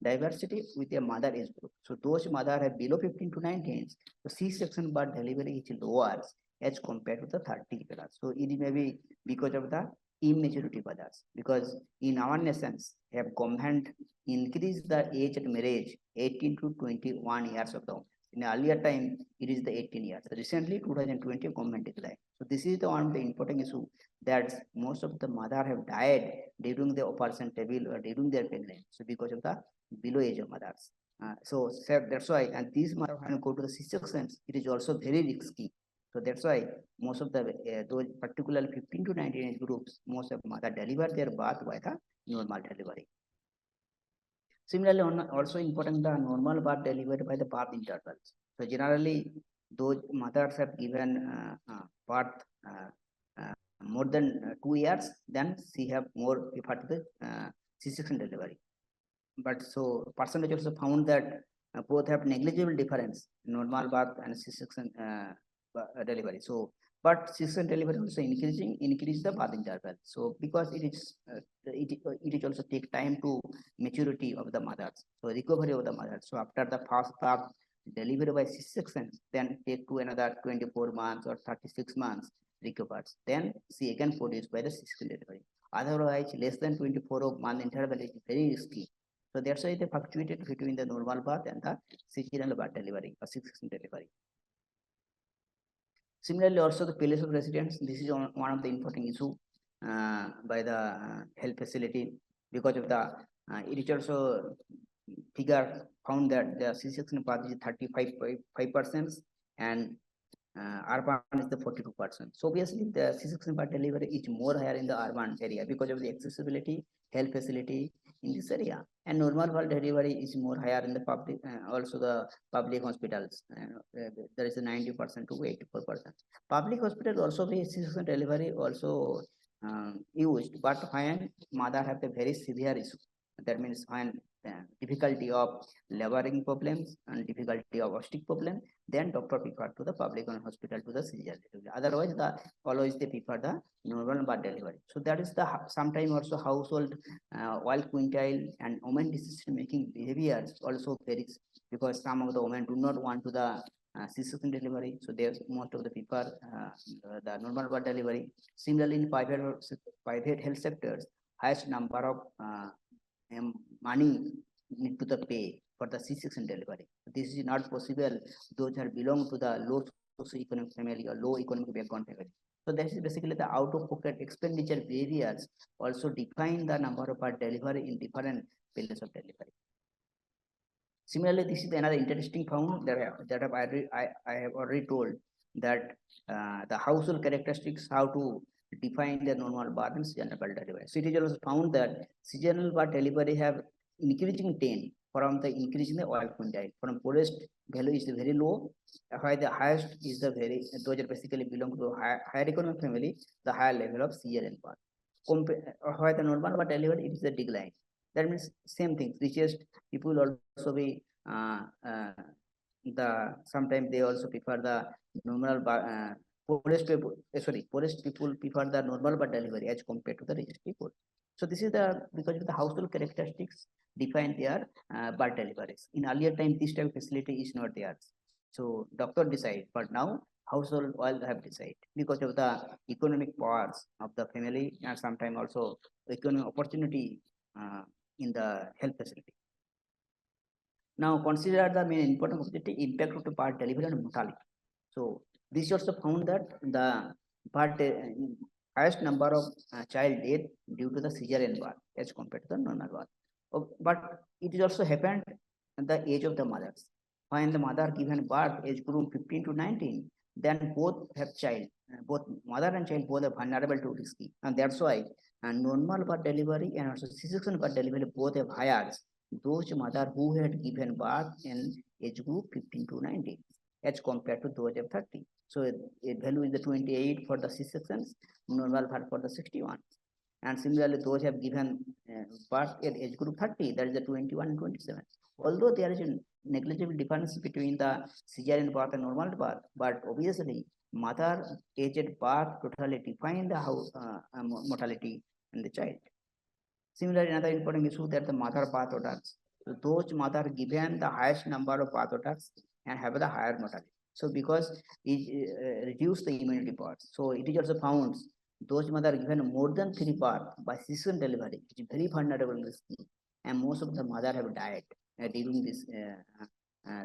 diversity with a mother age group. So those mother have below 15 to 19, the C-section birth delivery is lower as compared to the 30 plus. So it may be because of the immaturity mothers, because in our nations have government increased the age of marriage 18 to 21 years of the. In earlier time, it is the 18 years. Recently, 2020, government declined. So this is the one of the important issue that most of the mother have died during the operation table or during their pregnancy. So because of the below age of mothers. So that's why, and these mother when go to the C-sections, it is also very risky. So that's why most of the those particularly 15 to 19 age groups, most of mother deliver their birth by the normal delivery. Similarly, also important the normal birth delivered by the birth intervals. So generally, those mothers have given birth more than 2 years, then she have more preferred to the C-section delivery. But so percentage also found that both have negligible difference, normal birth and C-section delivery. So, but C-section delivery also increase the birth interval. So because it is it also take time to maturity of the mothers, so recovery of the mothers. So after the first birth delivery by C-section, then take to another 24 months or 36 months recovers. Then she again produced by the C-section delivery. Otherwise, less than 24 month interval is very risky. So that's why they fluctuated between the normal birth and the cesarean birth delivery or C-section delivery. Similarly, also the place of residence. This is one of the important issue by the health facility, because of the it is also figure found that the C-section path is 35% and urban is the 42%. So obviously the C-section part delivery is more higher in the urban area because of the accessibility, health facility in this area, and normal birth delivery is more higher in the public, also the public hospitals. There is a 90% to 84%. Public hospital also the C-section delivery also used, but when mother have a very severe issue, that means when difficulty of laboring problems and difficulty of obstetric problem, then doctor prefer to the public hospital to the cesarean delivery. Otherwise, the always they prefer the normal birth delivery. So that is the sometimes also household wild quintile and women decision making behaviors also varies, because some of the women do not want to the C-section delivery, so there's most of the people the normal birth delivery. Similarly, in private health sectors, highest number of money need to the pay for the C-section delivery. This is not possible. Those are belong to the low socioeconomic family or low economic background family. So that is basically the out-of-pocket expenditure barriers also define the number of birth delivery in different places of delivery. Similarly, this is another interesting found that I have already told that the household characteristics, how to define the normal birth and seasonal birth delivery. So it is also found that seasonal birth delivery have increasing 10 from the increasing the oil quintile. From poorest value is very low, while the highest is the very, those are basically belong to higher economic family, the higher level of CRN part. While the normal but delivery, it is a decline. That means same thing. Richest people also be sometimes they also prefer the normal poorest people prefer the normal birth delivery as compared to the richest people. So this is because of the household characteristics define their birth deliveries. In earlier time, this type of facility is not there. So doctor decide, but now household all have decided because of the economic powers of the family and sometimes also economic opportunity in the health facility. Now consider the main important objective impact of the birth delivery and mortality. So this also found that the highest number of child death due to the cesarean birth as compared to the normal birth. But it is also happened at the age of the mothers. When the mother given birth age group 15 to 19, then both have child, both mother and child both are vulnerable to risky, and that's why normal birth delivery and also C-section birth delivery both have higher those mother who had given birth in age group 15 to 19 as compared to those of 30. So a value is the 28 for the C-sections, normal birth for the 61. And similarly, those have given birth at age group 30, that is the 21 and 27. Although there is a negligible difference between the cesarean birth and normal birth, but obviously mother aged birth totally define the mortality in the child. Similarly, another important issue that the mother birth orders. So those mother given the highest number of birth orders and have the higher mortality. So because it reduce the immunity part. So it is also found those mother given more than 3 birth by cesarean delivery, which is very vulnerable risky, and most of the mother have died during this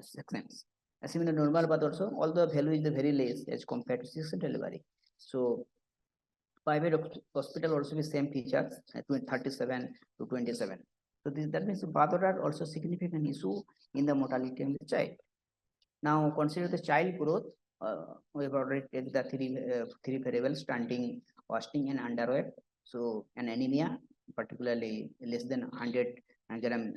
sections. Similar normal birth also, although value is very less as compared to cesarean delivery. So private hospital also the same features 37 to 27. So that means birth order also significant issue in the mortality of the child. Now consider the child growth. We have already taken the three variables: stunting, wasting, and underweight. So an anemia, particularly less than 100 gram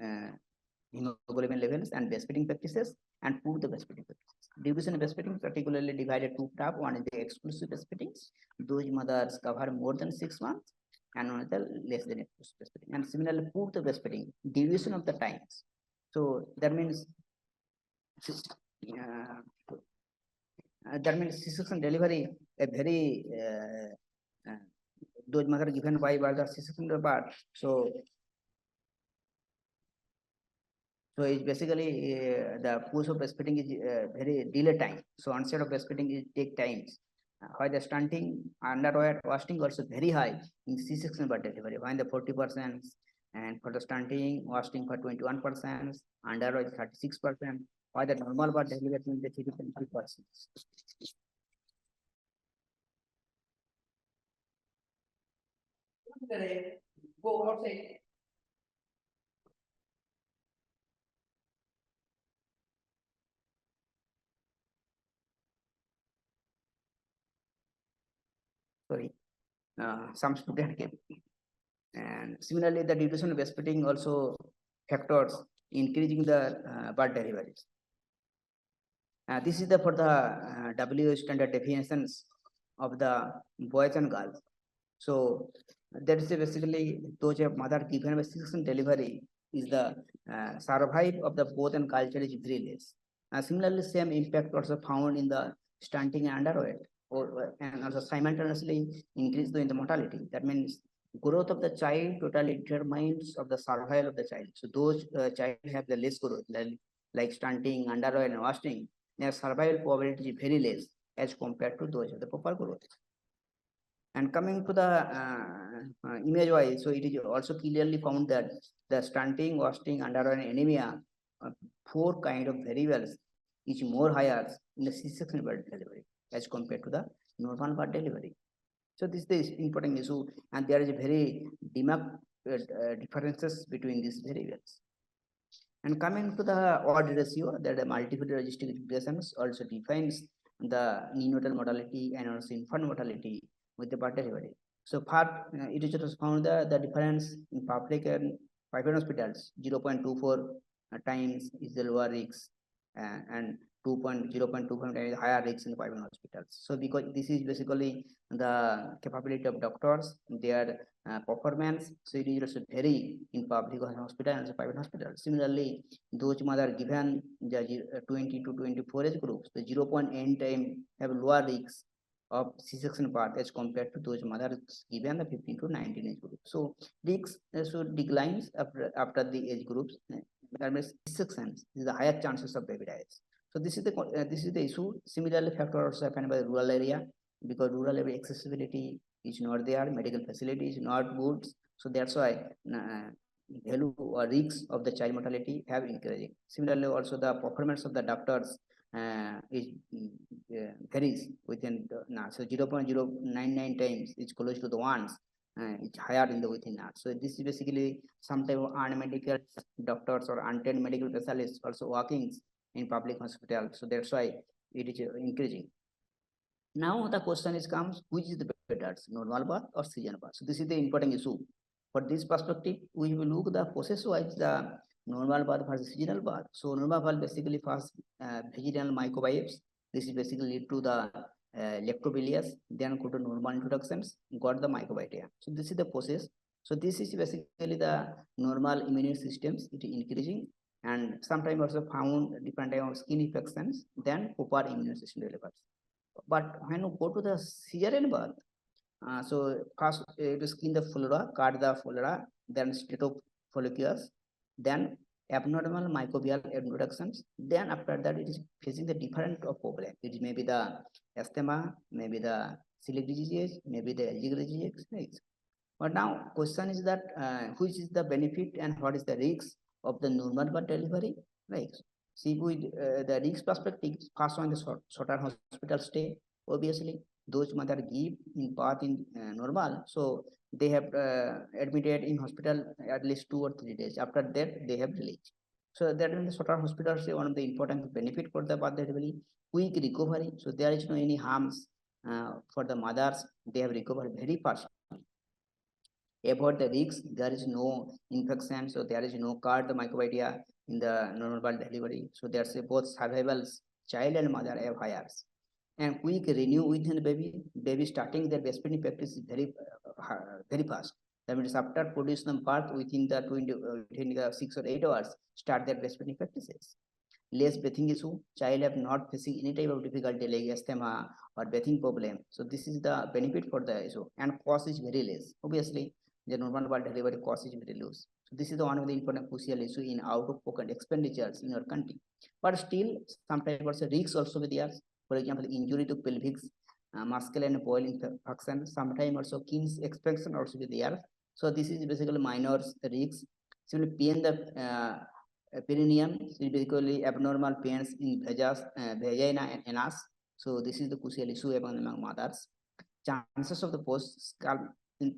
hemoglobin levels, and breastfeeding practices, and poor the breastfeeding practices. Division of breastfeeding particularly divided two types. One is the exclusive breastfeeding. Those mothers cover more than 6 months, and another less than exclusive breastfeeding. And similarly, poor the breastfeeding, division of the times. So that means C-section delivery a very those mother given by the C-section birth. So it's basically the course of breastfeeding is very delay time. So onset of breastfeeding is take times. While the stunting, underweight, wasting also very high in C-section birth delivery. When the 40%, and for the stunting, wasting for 21%, underweight 36%. While the normal birth delivery is 3%. Go outside. Sorry, some student came. And similarly, the duration of breastfeeding also factors increasing the birth deliveries. This is for the WHO standard definitions of the boys and girls. So that is basically those of mother given by C-section delivery is the survive of the both and culture is very less. Similarly, same impact also found in the stunting and underweight, and also simultaneously increase in the mortality. That means growth of the child totally determines of the survival of the child. So those child have the less growth, like stunting, underweight, and wasting. Their survival probability is very less as compared to those of the proper growth. And coming to the image wise, so it is also clearly found that the stunting, wasting, underweight, and anemia, 4 kind of variables is more higher in the C-section birth delivery as compared to the normal birth delivery. So this is the important issue, and there is a very differences between these variables. And coming to the odd ratio, that the multiple logistic expressions also defines the neonatal mortality and also infant mortality with the birth delivery. So far, it is just found the difference in public and private hospitals, 0.24 times is the lower risk, and 0.25 times higher risk in private hospitals. So because this is basically the capability of doctors, their performance, so it is also vary in public hospital and private hospital. Similarly, those mother given the 20 to 24 age groups, the 0.8 time have lower risks of C-section part as compared to those mothers given the 15 to 19 age group. So risks declines after the age groups. That means C-sections is the higher chances of baby dies. So this is the issue. Similarly, factor also happen by the rural area, because rural area accessibility is not there, medical facility is not good. So that's why value or risks of the child mortality have increasing. Similarly, also the performance of the doctors is varies within so 0.099 times is close to the ones. It's higher in the within that. So this is basically some type of unmedical doctors or untrained medical specialists also working in public hospital. So that's why it is increasing. Now the question is comes, which is the better, normal birth or cesarean birth? So this is the important issue. For this perspective, we will look the process wise the normal birth versus cesarean birth. So normal birth basically first vaginal microbiopsy. This is basically lead to the lactobilious, then go to normal introductions, got the microbiota. So this is the process. So this is basically the normal immune systems, it is increasing, and sometimes also found different type of skin infections, then proper immune system delivers. But when you go to the cesarean birth, so first it is skin the flora, cut the flora, then stetofollicles, then abnormal microbial introductions. Then after that, it is facing the different of problem. It may be the asthma, maybe the celiac disease, maybe the allergic disease. Right? But now question is that which is the benefit and what is the risk of the normal birth delivery? Right? See, with the risk perspective, first one the shorter hospital stay. Obviously, those mother give in birth in normal, so they have admitted in hospital at least 2 or 3 days. After that, they have released. So that means the shorter hospital stay, one of the important benefit for the birth delivery, quick recovery. So there is no any harms for the mothers. They have recovered very fast. About the risks, there is no infection, so there is no card the microbiota in the normal birth delivery. So there's both survivals, child and mother have highers. And quick renew within the baby starting their breastfeeding practice is very fast. That means after producing the birth within the 6 or 8 hours, start their breastfeeding practices. Less breathing issue, child have not facing any type of difficulty like asthma or breathing problem. So this is the benefit for the issue, and cost is very less. Obviously, the normal birth delivery cost is very low. So this is the one of the important crucial issue in out-of-pocket expenditures in our country. But still, sometimes also risks also with there. For example, injury to pelvic muscle and bowel infection. Sometimes also kidney expansion also with there. So this is basically minor risks. Simply pain the perineum is basically abnormal pains in vagina and anus. So this is the crucial issue among mothers. Chances of the post-scalp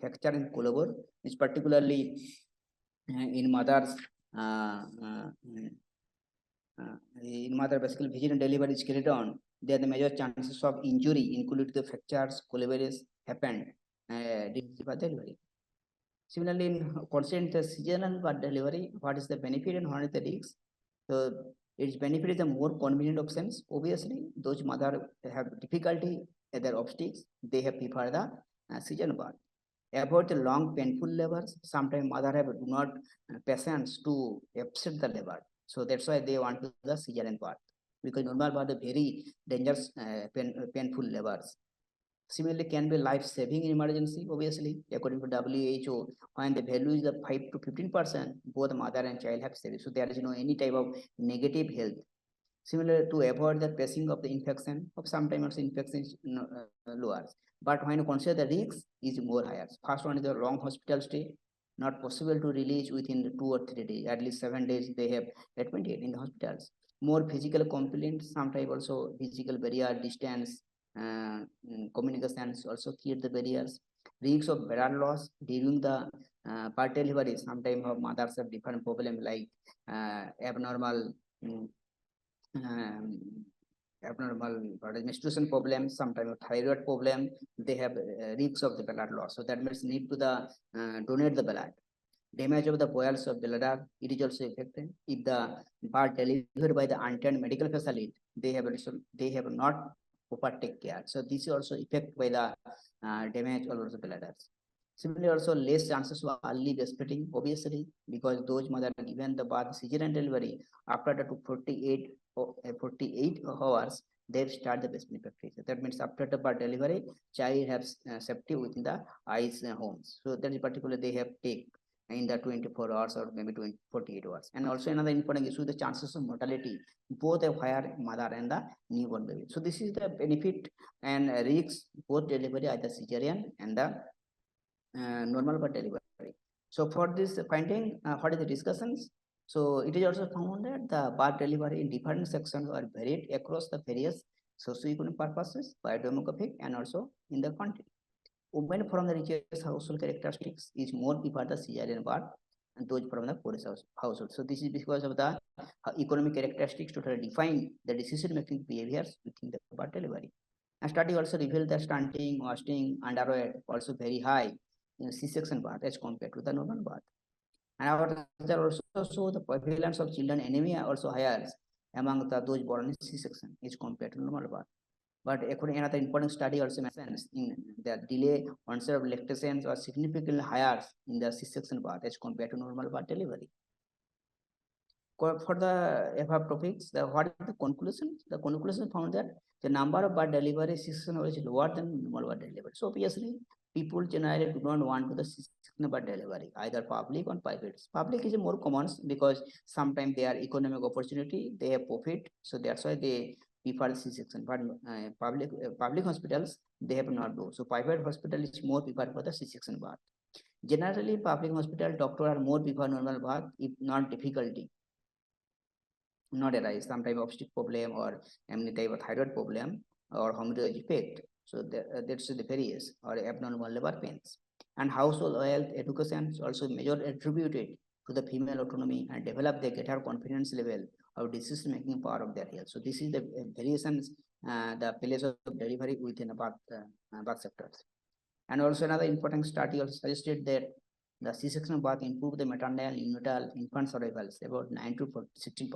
fracture in collarbone is particularly in mothers. In mother basically vaginal delivery is carried on. There the major chances of injury, including the fractures, collarbones, happened during the delivery. Similarly, in consent the cesarean birth delivery, what is the benefit and what is the risk? So its benefit is the more convenient options. Obviously, those mothers have difficulty at their obstetrics, they have preferred the cesarean birth. About the long painful labors, sometimes mother have do not patience to upset the labor. So that's why they want to do the cesarean birth, because normal birth are very dangerous painful labors. Similarly, can be life-saving in emergency. Obviously, according to WHO, when the value is the 5 to 15%, both mother and child have saved. So there is no any type of negative health. Similar to avoid the passing of the infection, of sometimes infection is lower. But when you consider the risks is more higher. First one is the long hospital stay, not possible to release within 2 or 3 days, at least 7 days they have admitted in the hospitals. More physical complaints, sometimes also physical barrier, distance, communications also create the barriers. Risks of blood loss during the birth delivery, sometimes mothers have different problem like abnormal menstruation problems, sometimes thyroid problem, they have risks of the blood loss. So that means need to the donate the blood. Damage of the bowels of bladder, it is also affected. If the birth delivered by the untrained medical facility, they have not proper take care. So this is also affected by the damage of the bladders. Similarly, also less chances of early breastfeeding, obviously, because those mothers given the birth cesarean delivery after the 48 hours, they start the breastfeeding practice. That means after the birth delivery, child has safety within the eyes homes. So that is particularly they have take in the 24 hours or maybe 48 hours. And also another important issue, the chances of mortality, both of higher mother and the newborn baby. So this is the benefit and risks both delivery, either cesarean and the normal birth delivery. So for this finding, what is the discussions? So it is also found that the birth delivery in different sections are varied across the various socioeconomic purposes, biodemographic, and also in the country. Women from the richest household characteristics is more prefer the cesarean birth, and those from the poorest household. So this is because of the economic characteristics to define the decision-making behaviors within the birth delivery. And study also revealed that stunting, wasting, underweight also very high in C-section birth as compared to the normal birth. And our results also show the prevalence of children anemia also higher among those born in C-section as compared to normal birth. But according another important study also mentions in the delay onset of lactation was significantly higher in the C-section birth as compared to normal birth delivery. For the above topics, what is the conclusion? The conclusion found that the number of birth delivery C-section was lower than normal birth delivery. So obviously, people generally do not want to the C-section birth delivery, either public or private. Public is more common because sometimes they are economic opportunity, they have profit, so that's why they prefer C-section. But public hospitals, they have not do. So private hospital is more preferred for the C-section birth. Generally, public hospital doctor are more prefer normal birth if not difficulty not arise, some type of obstetric problem or any type of thyroid problem or hemorrhage effect. So that's the various or abnormal labor pains. And household health education is also major attributed to the female autonomy and develop the greater confidence level of decision making power of their health. So this is the variations, the place of delivery within the birth sectors. And also another important study also suggested that the C-section birth improved the maternal neonatal infant survivals about 9 to 16%.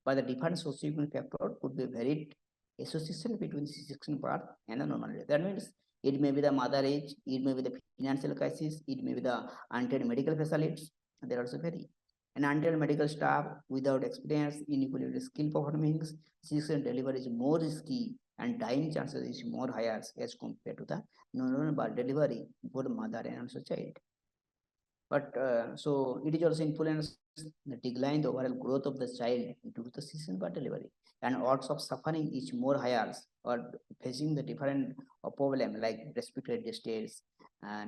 But the different socioeconomic factor could be varied association between C-section birth and the normal birth. That means it may be the mother age, it may be the financial crisis, it may be the untrained medical facilities, they also vary. And untrained medical staff without experience, inequality skill performing, C-section delivery is more risky and dying chances is more higher as compared to the normal birth delivery, both mother and also child. But so it is also influenced the decline, the overall growth of the child due to the C-section birth delivery, and odds of suffering is more higher or facing the different problem like respiratory distress,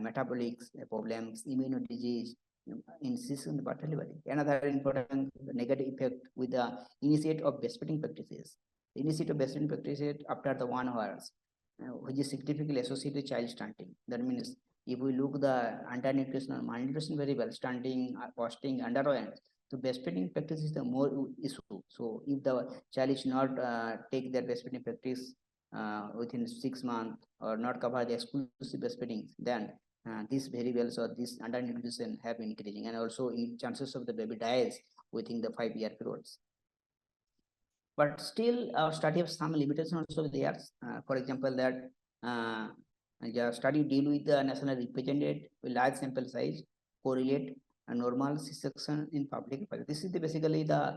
metabolic problems, immune disease in C-section birth delivery. Another important negative effect with the initiate of breastfeeding practices. The initiate of breastfeeding practices after the 1 hour, which is significantly associated with child stunting. That means if we look the undernutrition or malnutrition variable, stunting, fasting, underweight, so breastfeeding practice is the more issue. So if the child is not take their breastfeeding practice within 6 months or not cover the exclusive breastfeeding, then these variables or this undernutrition have been increasing, and also in chances of the baby dies within the 5-year periods. But still, our study of some limitations also there. For example, that the study deal with the national represented with large sample size, correlate a normal C-section in public. This is basically the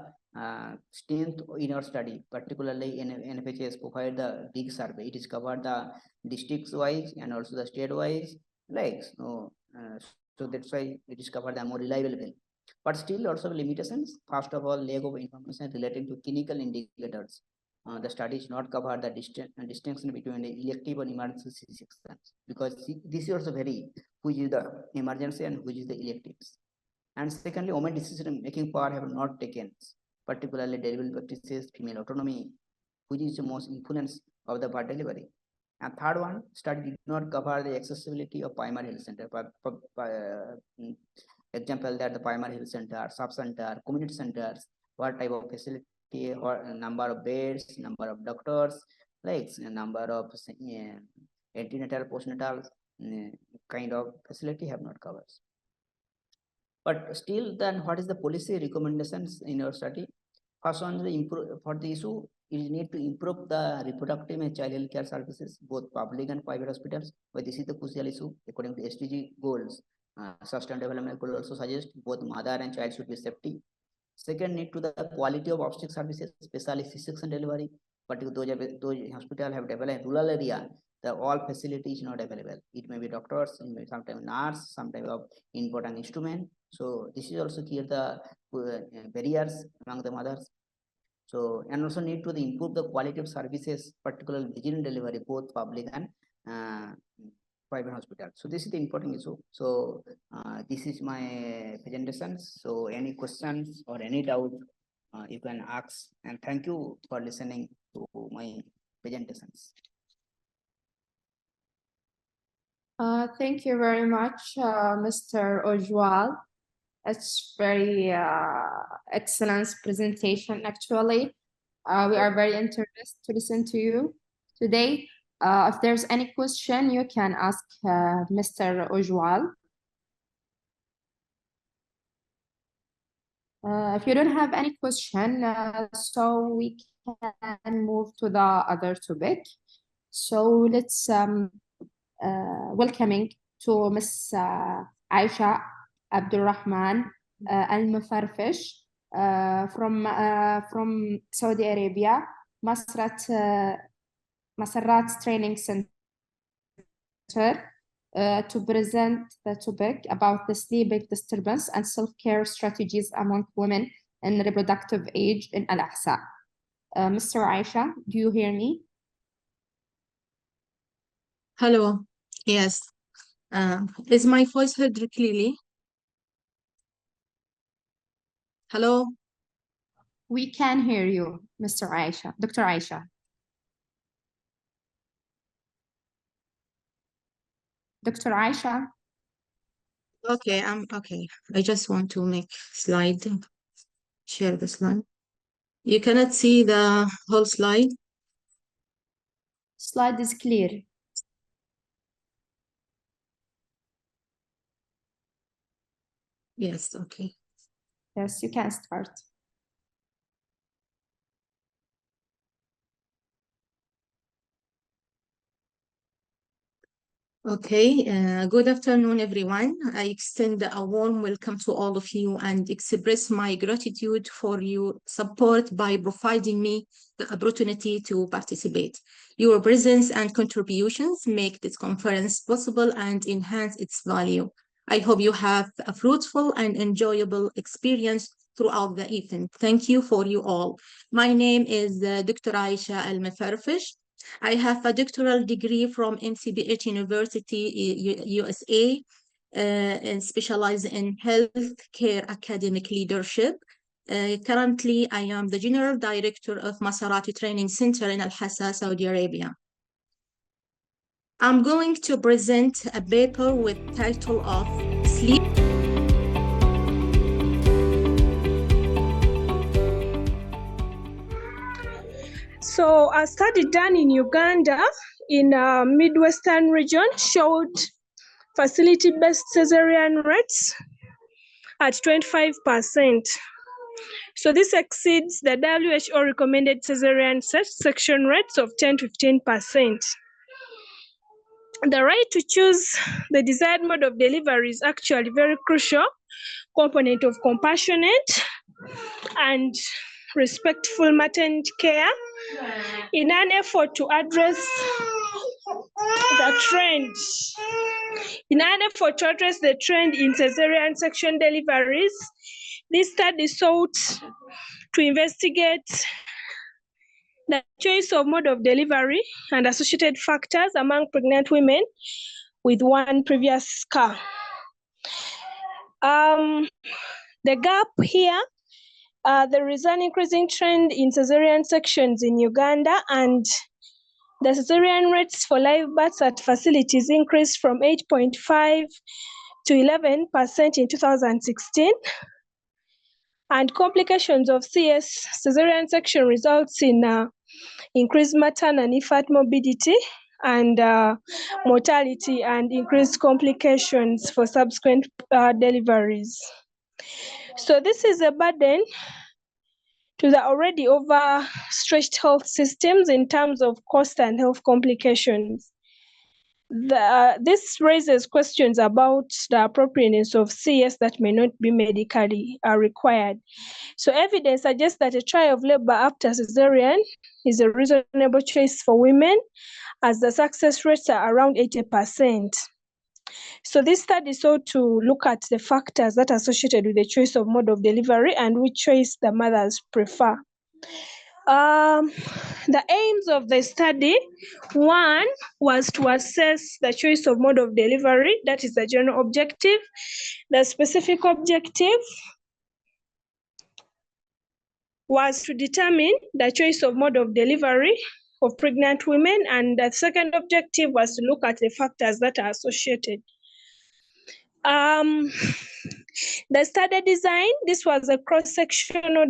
strength in our study, particularly in NFHS provide the big survey. It is covered the districts wise and also the state wise, like so that's why it is covered the more reliable. But still also limitations. First of all, lack of information relating to clinical indicators. The study is not cover the distinction between the elective and emergency C-sections, because this is also very which is the emergency and which is the electives. And secondly, women decision making power have not taken, particularly delivery practices, female autonomy, which is the most influence of the birth delivery. And third one, study did not cover the accessibility of primary health center. Example that the primary health center, sub-center, community centers, what type of facility, or number of beds, number of doctors, like number of antenatal, postnatal kind of facility have not covered. But still, then what is the policy recommendations in your study? First one, for the issue, you need to improve the reproductive and child health care services, both public and private hospitals. But this is the crucial issue according to SDG goals. Sustainable Development Goals also suggest both mother and child should be safety. Second, need to the quality of obstetric services, especially C-section delivery. But those hospitals have developed in rural area, the all facilities not available. It may be doctors, it may be sometimes nurse, sometimes of important instrument. So this is also clear the barriers among the mothers. So, and also need to improve the quality of services, particularly vaginal delivery, both public and private hospital. So this is the important issue. So this is my presentation. So any questions or any doubt you can ask, and thank you for listening to my presentations. Thank you very much, Mr. Ojwal. It's very excellent presentation, actually. We are very interested to listen to you today. If there's any question, you can ask Mr. Ojwal. If you don't have any question, so we can move to the other topic. So let's welcoming to Miss Aisha Abdulrahman Al-Mufarfish from Saudi Arabia, Masarat Training Center, to present the topic about the sleep disturbance and self-care strategies among women in reproductive age in Al-Ahsa. Mr. Aisha, do you hear me? Hello. Yes. Is my voice heard clearly? Hello? We can hear you, Mr. Aisha, Dr. Aisha. Dr. Aisha. Okay, okay. I just want to make slide, share the slide. You cannot see the whole slide? Slide is clear. Yes, okay. Yes, you can start. Okay, good afternoon, everyone. I extend a warm welcome to all of you and express my gratitude for your support by providing me the opportunity to participate. Your presence and contributions make this conference possible and enhance its value. I hope you have a fruitful and enjoyable experience throughout the event. Thank you for you all. My name is Dr. Aisha Al-Mufarfish. I have a doctoral degree from NCBH University, USA, and specialize in healthcare academic leadership. Currently, I am the General Director of Masarat Training Center in Al-Hassa, Saudi Arabia. I'm going to present a paper with title of Sleep. So a study done in Uganda in a Midwestern region showed facility-based cesarean rates at 25%. So this exceeds the WHO recommended cesarean section rates of 10-15%. The right to choose the desired mode of delivery is actually very crucial component of compassionate and respectful maternity care in an effort to address the trend. In an effort to address the trend in cesarean section deliveries, this study sought to investigate the choice of mode of delivery and associated factors among pregnant women with one previous scar. The gap here, there is an increasing trend in cesarean sections in Uganda, and the cesarean rates for live births at facilities increased from 8.5 to 11% in 2016. And complications of CS cesarean section results in increased maternal and infant morbidity and mortality and increased complications for subsequent deliveries. So this is a burden to the already overstretched health systems in terms of cost and health complications. This raises questions about the appropriateness of CS that may not be medically required. So evidence suggests that a trial of labor after cesarean is a reasonable choice for women, as the success rates are around 80%. So this study sought to look at the factors that are associated with the choice of mode of delivery and which choice the mothers prefer. The aims of the study, one was to assess the choice of mode of delivery, that is the general objective. The specific objective was to determine the choice of mode of delivery of pregnant women, and the second objective was to look at the factors that are associated. The study design, this was a cross-sectional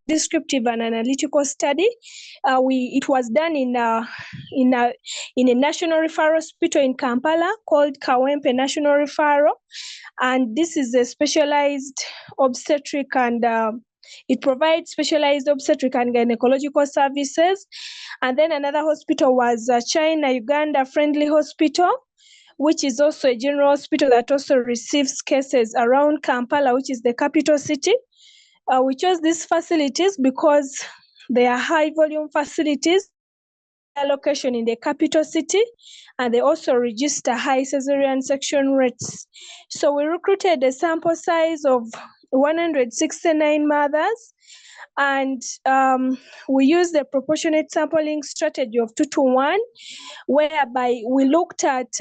descriptive and analytical study. It was done in a national referral hospital in Kampala called Kawempe National Referral, and this is a specialized obstetric and it provides specialized obstetric and gynecological services. And then another hospital was China Uganda Friendly Hospital, which is also a general hospital that also receives cases around Kampala, which is the capital city. We chose these facilities because they are high volume facilities, location in the capital city, and they also register high cesarean section rates. So we recruited a sample size of 169 mothers, and we used the proportionate sampling strategy of 2:1, whereby we looked at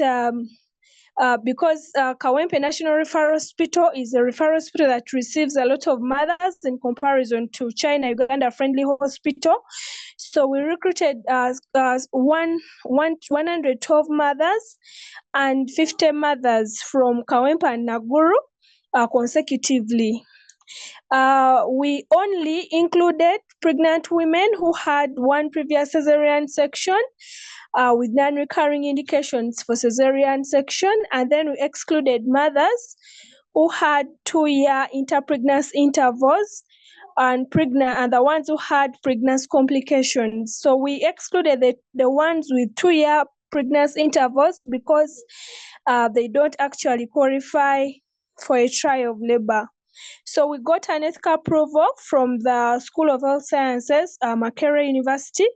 because Kawempe National Referral Hospital is a referral hospital that receives a lot of mothers in comparison to China Uganda Friendly Hospital. So we recruited 112 mothers and 50 mothers from Kawempe and Naguru consecutively. We only included pregnant women who had one previous cesarean section with non-recurring indications for cesarean section, and then we excluded mothers who had 2-year interpregnancy intervals and the ones who had pregnancy complications. So we excluded the ones with 2-year pregnancy intervals because they don't actually qualify for a trial of labor. So we got an ethical approval from the School of Health Sciences, Makerere University,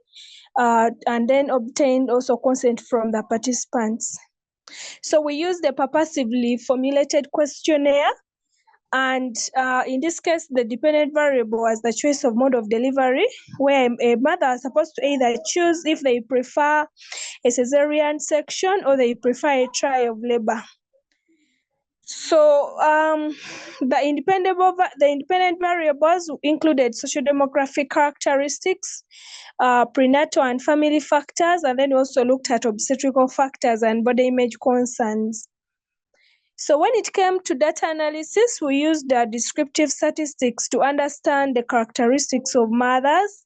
and then obtained also consent from the participants. So we used a purposively formulated questionnaire, and in this case, the dependent variable was the choice of mode of delivery, where a mother is supposed to either choose if they prefer a cesarean section or they prefer a trial of labor. So the independent variables included socio-demographic characteristics, prenatal and family factors, and then we also looked at obstetrical factors and body image concerns. So when it came to data analysis, we used descriptive statistics to understand the characteristics of mothers,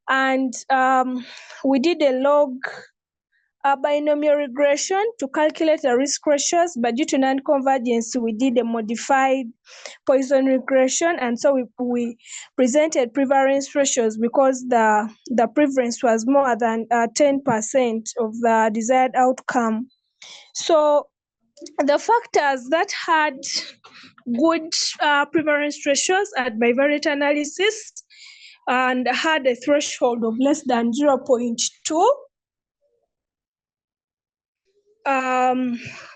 and we did a log binomial regression to calculate the risk ratios, but due to non-convergence, we did a modified Poisson regression, and so we presented prevalence ratios because the prevalence was more than 10% of the desired outcome. So the factors that had good prevalence ratios at bivariate analysis and had a threshold of less than 0.2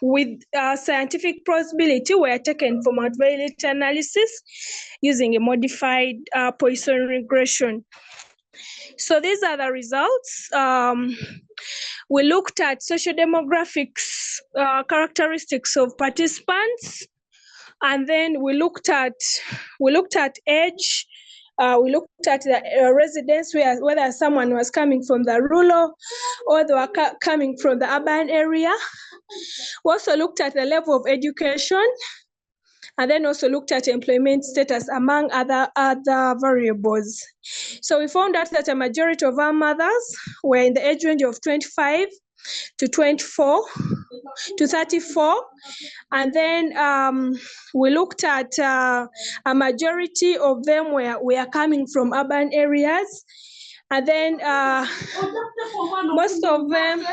with scientific plausibility were taken from multivariate analysis using a modified Poisson regression. So these are the results. We looked at socio-demographics characteristics of participants, and then we looked at age. We looked at the residence, whether someone was coming from the rural or they were coming from the urban area. We also looked at the level of education, and then also looked at employment status, among other variables. So we found out that a majority of our mothers were in the age range of 25 to 24 to 34. And then we looked at a majority of them were coming from urban areas. And then most of them,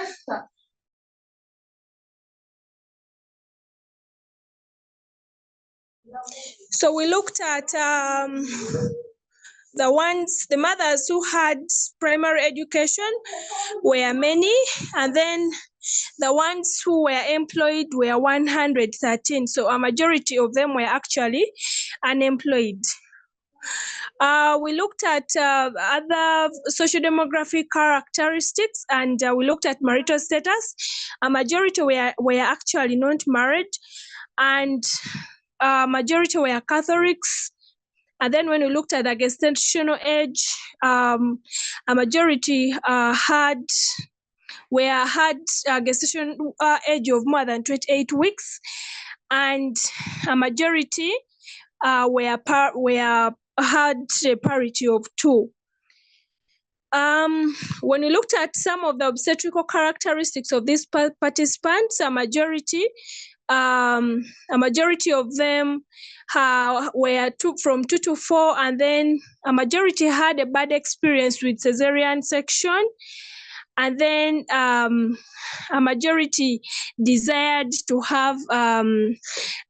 so we looked at the mothers who had primary education were many, and then the ones who were employed were 113. So a majority of them were actually unemployed. We looked at other social-demographic characteristics, and we looked at marital status. A majority were actually not married, and a majority were Catholics. And then when we looked at the gestational age, a majority had a gestation age of more than 28 weeks, and a majority had a parity of 2. When we looked at some of the obstetrical characteristics of these participants, a majority of them were from 2 to 4, and then a majority had a bad experience with cesarean section, and then a majority desired to have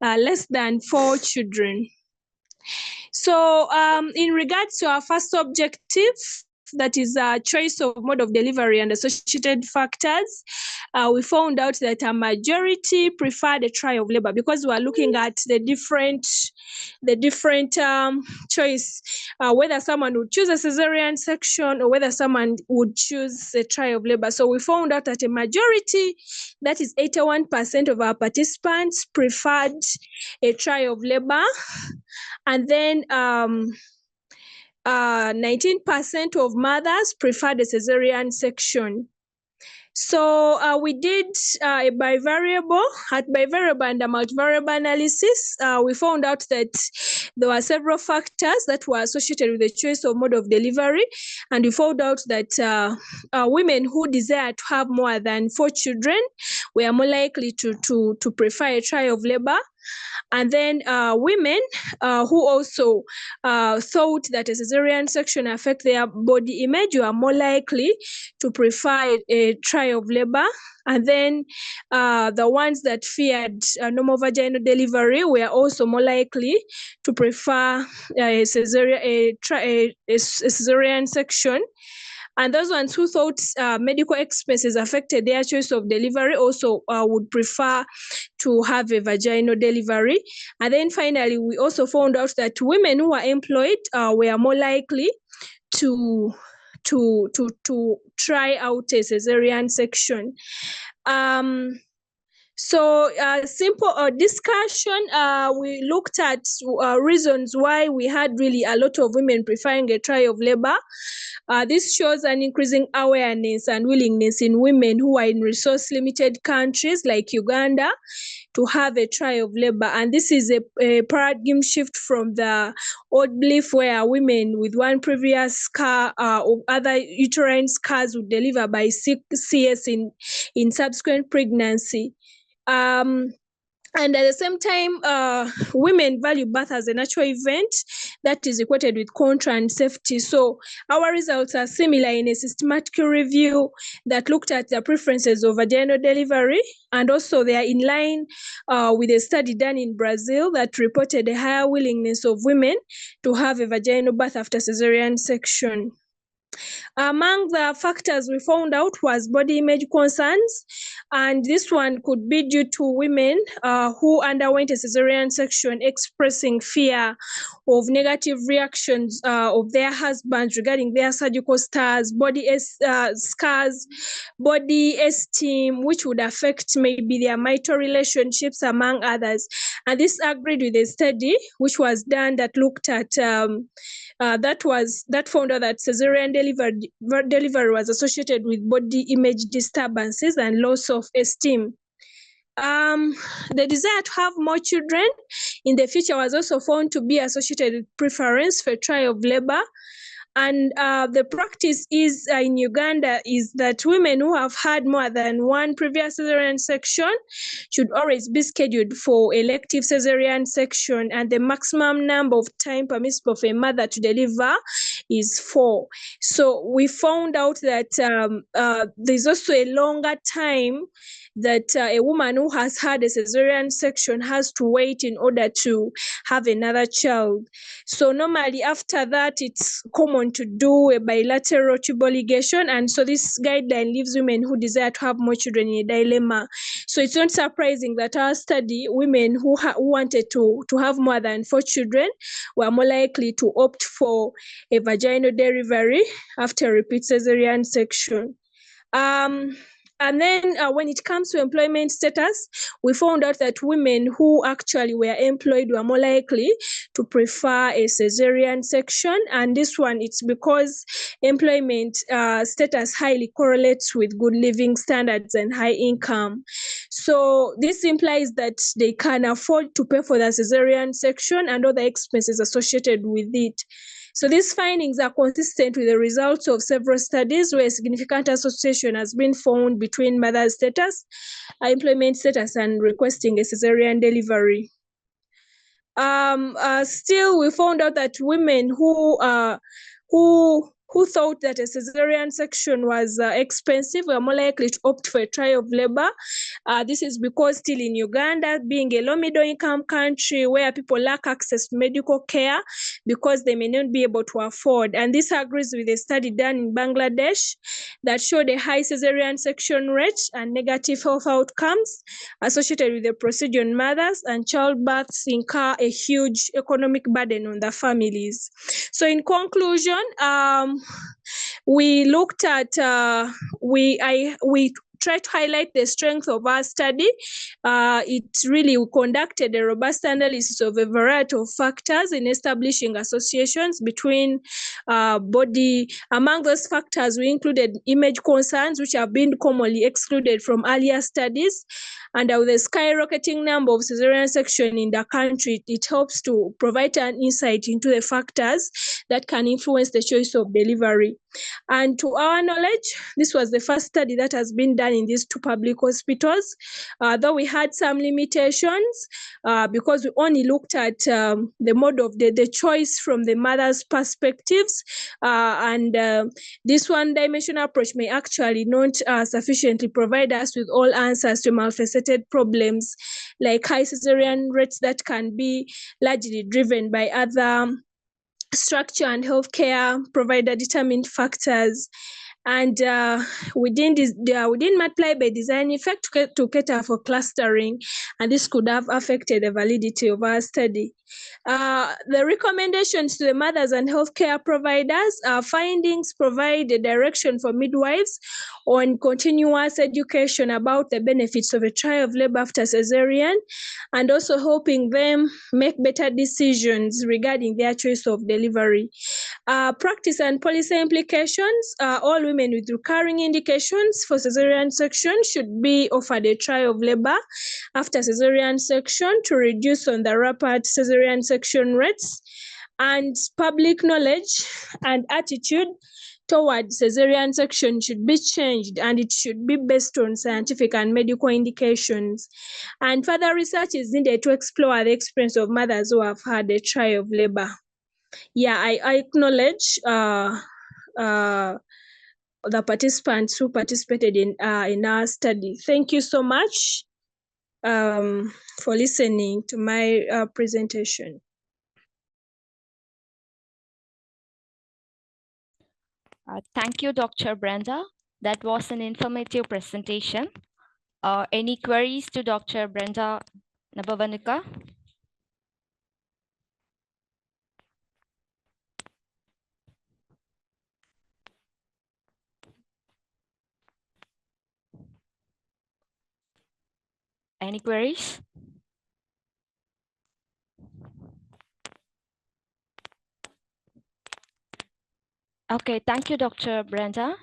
less than 4 children. So in regards to our first objective, that is a choice of mode of delivery and associated factors, we found out that a majority preferred a trial of labor, because we are looking at the different choice, whether someone would choose a cesarean section or whether someone would choose a trial of labor. So we found out that a majority, that is 81% of our participants, preferred a trial of labor, and then 19% of mothers preferred a cesarean section. So we did a bivariable and a multivariable analysis. We found out that there were several factors that were associated with the choice of mode of delivery, and we found out that women who desire to have more than 4 children were more likely to prefer a trial of labor. And then women who also thought that a cesarean section affect their body image were more likely to prefer a trial of labor. And then the ones that feared normal vaginal delivery were also more likely to prefer a cesarean section. And those ones who thought medical expenses affected their choice of delivery also would prefer to have a vaginal delivery. And then finally, we also found out that women who are employed were more likely to try out a cesarean section. So simple discussion, we looked at reasons why we had really a lot of women preferring a trial of labor. This shows an increasing awareness and willingness in women who are in resource-limited countries like Uganda to have a trial of labor. And this is a paradigm shift from the old belief where women with one previous scar or other uterine scars would deliver by CS in subsequent pregnancy. And at the same time, women value birth as a natural event that is equated with control and safety. So our results are similar in a systematic review that looked at the preferences of vaginal delivery, and also they are in line with a study done in Brazil that reported a higher willingness of women to have a vaginal birth after cesarean section. Among the factors we found out was body image concerns, and this one could be due to women who underwent a cesarean section expressing fear of negative reactions of their husbands regarding their surgical scars, body esteem, which would affect maybe their marital relationships, among others. And this agreed with a study which was done that looked at that found out that cesarean delivery was associated with body image disturbances and loss of esteem. The desire to have more children in the future was also found to be associated with preference for trial of labor. And the practice is in Uganda is that women who have had more than one previous cesarean section should always be scheduled for elective cesarean section, and the maximum number of time permissible for a mother to deliver is 4. So we found out that there's also a longer time that a woman who has had a cesarean section has to wait in order to have another child. So normally after that, it's common to do a bilateral tubal ligation, and so this guideline leaves women who desire to have more children in a dilemma. So it's not surprising that our study, women who wanted to have more than 4 children were more likely to opt for a vaginal delivery after repeat cesarean section. And then when it comes to employment status, we found out that women who actually were employed were more likely to prefer a cesarean section. And this one, it's because employment status highly correlates with good living standards and high income. So this implies that they can afford to pay for the cesarean section and other expenses associated with it. So these findings are consistent with the results of several studies where significant association has been found between mother status, employment status, and requesting a cesarean delivery. Still, we found out that women who thought that a cesarean section was expensive were more likely to opt for a trial of labor. This is because still in Uganda, being a low middle income country where people lack access to medical care because they may not be able to afford. And this agrees with a study done in Bangladesh that showed a high cesarean section rate and negative health outcomes associated with the procedure on mothers, and childbirths incur a huge economic burden on the families. So in conclusion, we looked at, we try to highlight the strength of our study. We conducted a robust analysis of a variety of factors in establishing associations between body. Among those factors, we included image concerns, which have been commonly excluded from earlier studies. And with the skyrocketing number of cesarean section in the country, it helps to provide an insight into the factors that can influence the choice of delivery. And to our knowledge, this was the first study that has been done in these 2 public hospitals, though we had some limitations because we only looked at the mode of the choice from the mother's perspectives. This one-dimensional approach may actually not sufficiently provide us with all answers to multifaceted problems like high cesarean rates that can be largely driven by other structure and healthcare provider determined factors. And we didn't multiply by design effect to cater for clustering, and this could have affected the validity of our study. The recommendations to the mothers and healthcare providers, findings provide a direction for midwives on continuous education about the benefits of a trial of labor after cesarean, and also helping them make better decisions regarding their choice of delivery. Practice and policy implications, all women with recurring indications for cesarean section should be offered a trial of labor after cesarean section to reduce on the rapid cesarean section rates. And public knowledge and attitude towards cesarean section should be changed, and it should be based on scientific and medical indications. And further research is needed to explore the experience of mothers who have had a trial of labor. Yeah, I acknowledge the participants who participated in our study. Thank you so much for listening to my presentation. Thank you, Dr. Brenda. That was an informative presentation. Any queries to Dr. Brenda Nabavanika? Any queries? Okay, thank you, Dr. Brenda,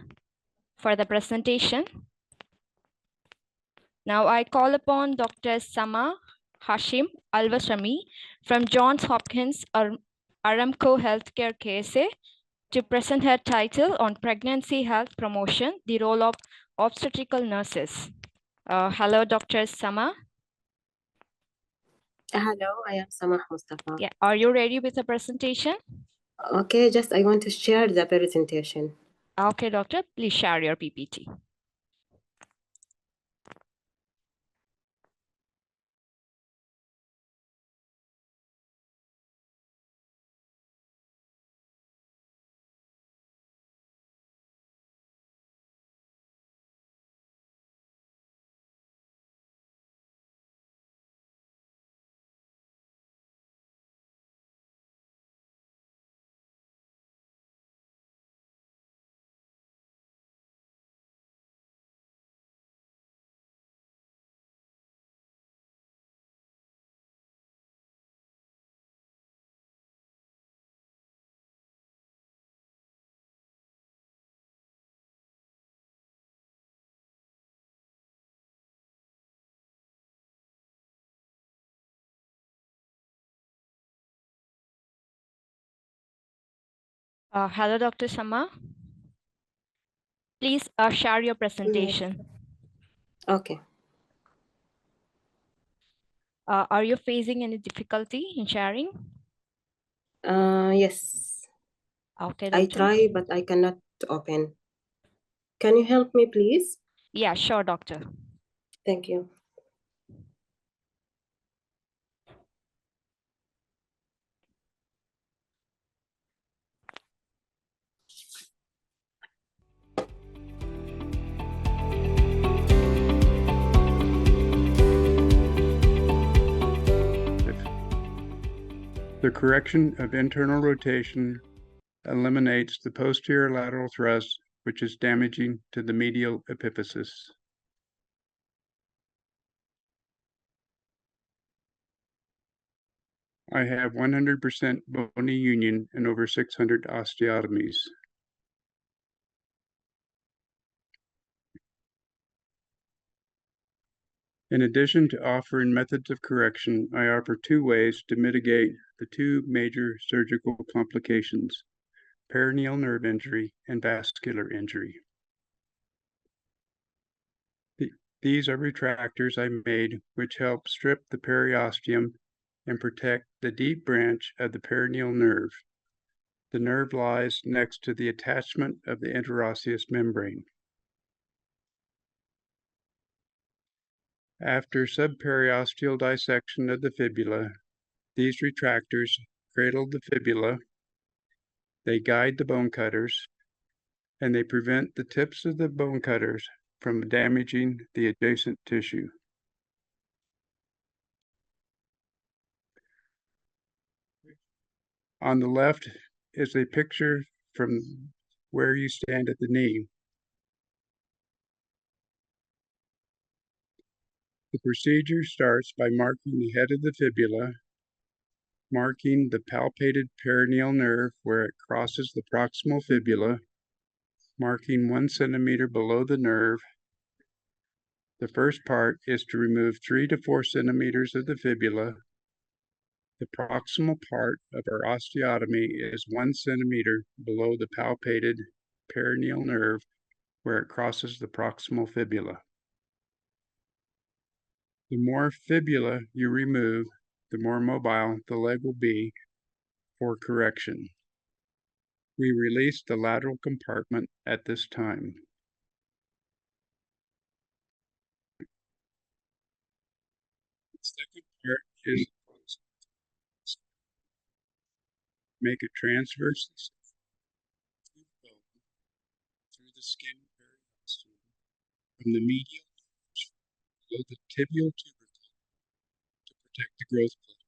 for the presentation. Now I call upon Dr. Sama Hashim Alvasrami from Johns Hopkins Aramco Healthcare KSA to present her title on pregnancy health promotion, the role of obstetrical nurses. Hello, Dr. Sama. Hello, I am Samah Mustafa. Yeah, are you ready with the presentation? Okay, just I want to share the presentation. Okay, doctor, please share your PPT. Hello, Dr. Sama. Please share your presentation. Okay. Are you facing any difficulty in sharing? Yes. Okay, I doctor. try, but I cannot open. Can you help me, please? Yeah, sure, doctor. Thank you. The correction of internal rotation eliminates the posterior lateral thrust, which is damaging to the medial epiphysis. I have 100% bony union and over 600 osteotomies. In addition to offering methods of correction, I offer two ways to mitigate the two major surgical complications: perineal nerve injury and vascular injury. These are retractors I made, which help strip the periosteum and protect the deep branch of the perineal nerve. The nerve lies next to the attachment of the interosseous membrane. After subperiosteal dissection of the fibula, these retractors cradle the fibula, they guide the bone cutters, and they prevent the tips of the bone cutters from damaging the adjacent tissue. On the left is a picture from where you stand at the knee. The procedure starts by marking the head of the fibula, marking the palpated perineal nerve where it crosses the proximal fibula, marking 1 centimeter below the nerve. The first part is to remove 3 to 4 centimeters of the fibula. The proximal part of our osteotomy is 1 centimeter below the palpated perineal nerve where it crosses the proximal fibula. The more fibula you remove, the more mobile the leg will be for correction. We release the lateral compartment at this time. The second part is make a transverse through the skin periosteum from the medial below the tibial tubercle to protect the growth plate.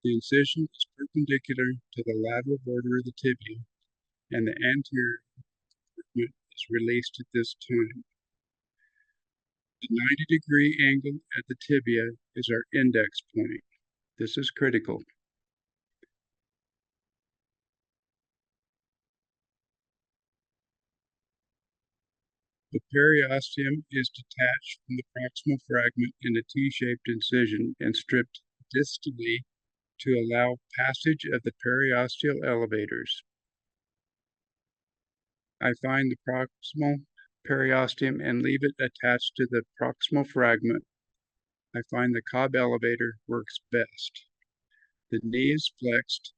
The incision is perpendicular to the lateral border of the tibia, and the anterior compartment is released at this time. The 90-degree angle at the tibia is our index point. This is critical. The periosteum is detached from the proximal fragment in a T-shaped incision and stripped distally to allow passage of the periosteal elevators. I find the proximal periosteum and leave it attached to the proximal fragment. I find the Cobb elevator works best. The knee is flexed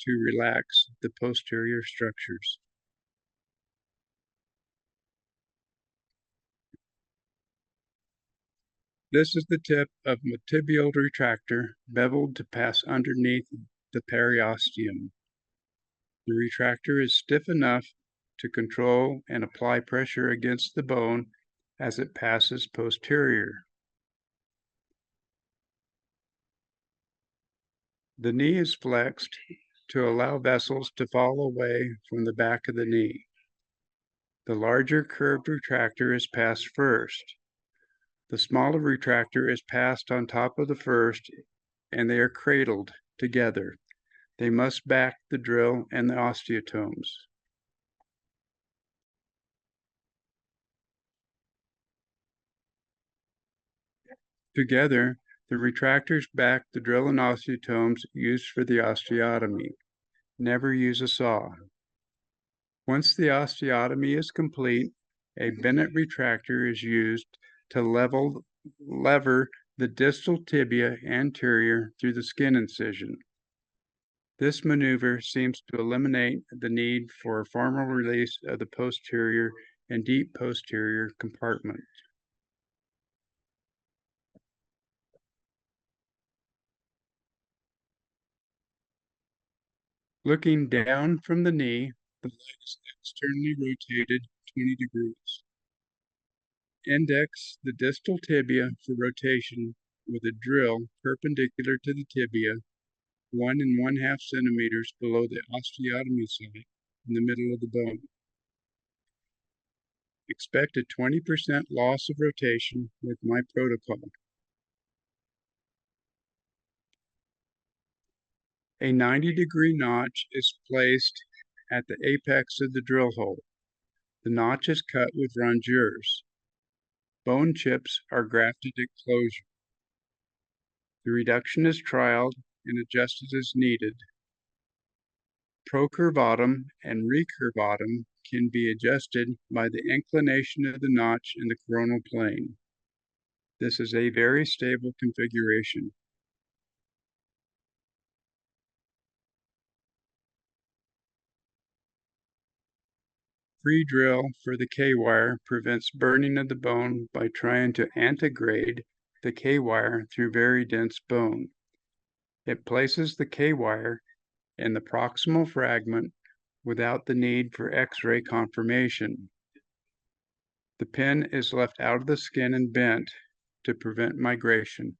to relax the posterior structures. This is the tip of a tibial retractor beveled to pass underneath the periosteum. The retractor is stiff enough to control and apply pressure against the bone as it passes posterior. The knee is flexed to allow vessels to fall away from the back of the knee. The larger curved retractor is passed first. The smaller retractor is passed on top of the first, and they are cradled together. They must back the drill and the osteotomes. Together, the retractors back the drill and osteotomes used for the osteotomy. Never use a saw. Once the osteotomy is complete, a Bennett retractor is used to lever the distal tibia anterior through the skin incision. This maneuver seems to eliminate the need for a formal release of the posterior and deep posterior compartment. Looking down from the knee, the leg is externally rotated 20 degrees. Index the distal tibia for rotation with a drill perpendicular to the tibia, 1 1/2 centimeters below the osteotomy site in the middle of the bone. Expect a 20% loss of rotation with my protocol. A 90-degree notch is placed at the apex of the drill hole. The notch is cut with rongeurs. Bone chips are grafted at closure. The reduction is trialed and adjusted as needed. Procurvatum and recurvatum can be adjusted by the inclination of the notch in the coronal plane. This is a very stable configuration. Free drill for the K-wire prevents burning of the bone by trying to antegrade the K-wire through very dense bone. It places the K-wire in the proximal fragment without the need for X-ray confirmation. The pin is left out of the skin and bent to prevent migration.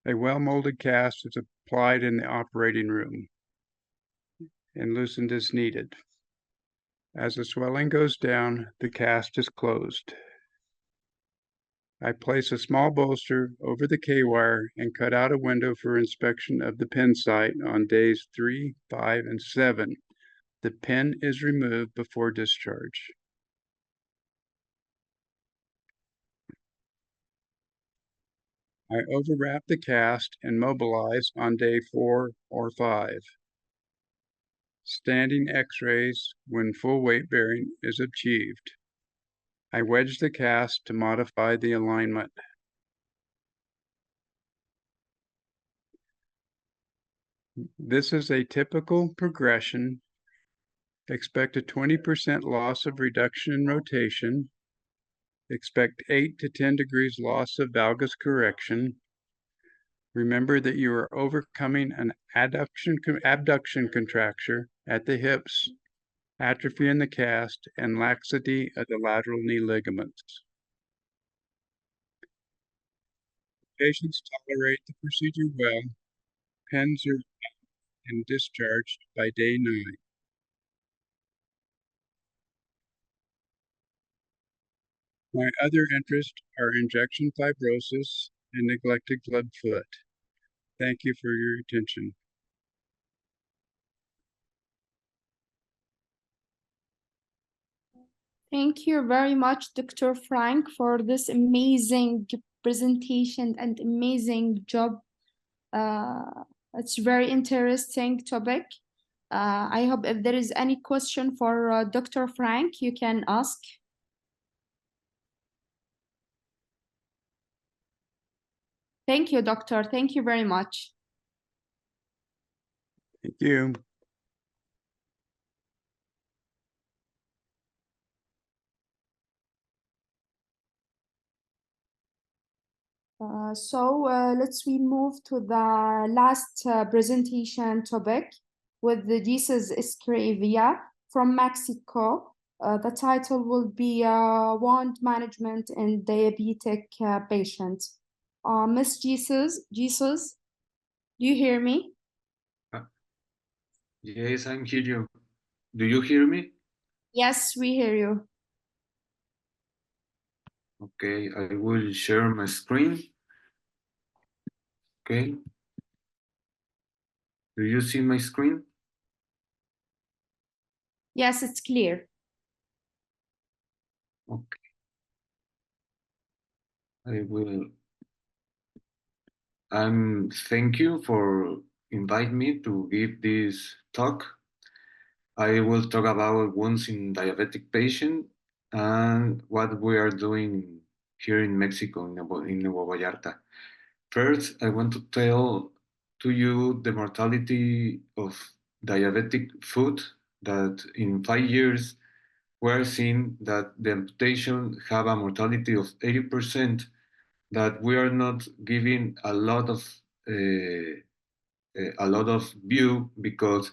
A well-molded cast is applied in the operating room and loosened as needed. As the swelling goes down, the cast is closed. I place a small bolster over the K-wire and cut out a window for inspection of the pin site on days 3, 5, and 7. The pin is removed before discharge. I overwrap the cast and mobilize on day 4 or 5. Standing X-rays when full weight bearing is achieved. I wedge the cast to modify the alignment. This is a typical progression. Expect a 20% loss of reduction in rotation. Expect 8 to 10 degrees loss of valgus correction. Remember that you are overcoming an abduction contracture at the hips, atrophy in the cast, and laxity of the lateral knee ligaments. Patients tolerate the procedure well. Pins are and discharged by day 9. My other interests are injection fibrosis and neglected club foot. Thank you for your attention. Thank you very much, Dr. Frank, for this amazing presentation and amazing job. It's very interesting topic. I hope if there is any question for Dr. Frank, you can ask. Thank you, doctor. Thank you very much. Thank you. Let's move to the last presentation topic with the Jesus Escrivia from Mexico. The title will be Wound Management in Diabetic Patients. Miss Jesus, do you hear me? Yes, I'm hear you. Do you hear me? Yes, we hear you. Okay, I will share my screen. Okay. Do you see my screen? Yes, it's clear. Okay. I will. Thank you for inviting me to give this talk. I will talk about wounds in diabetic patients and what we are doing here in Mexico, in Nuevo Vallarta. First, I want to tell to you the mortality of diabetic foot, that in 5 years, we're seeing that the amputation have a mortality of 80%, that we are not giving a lot of view, because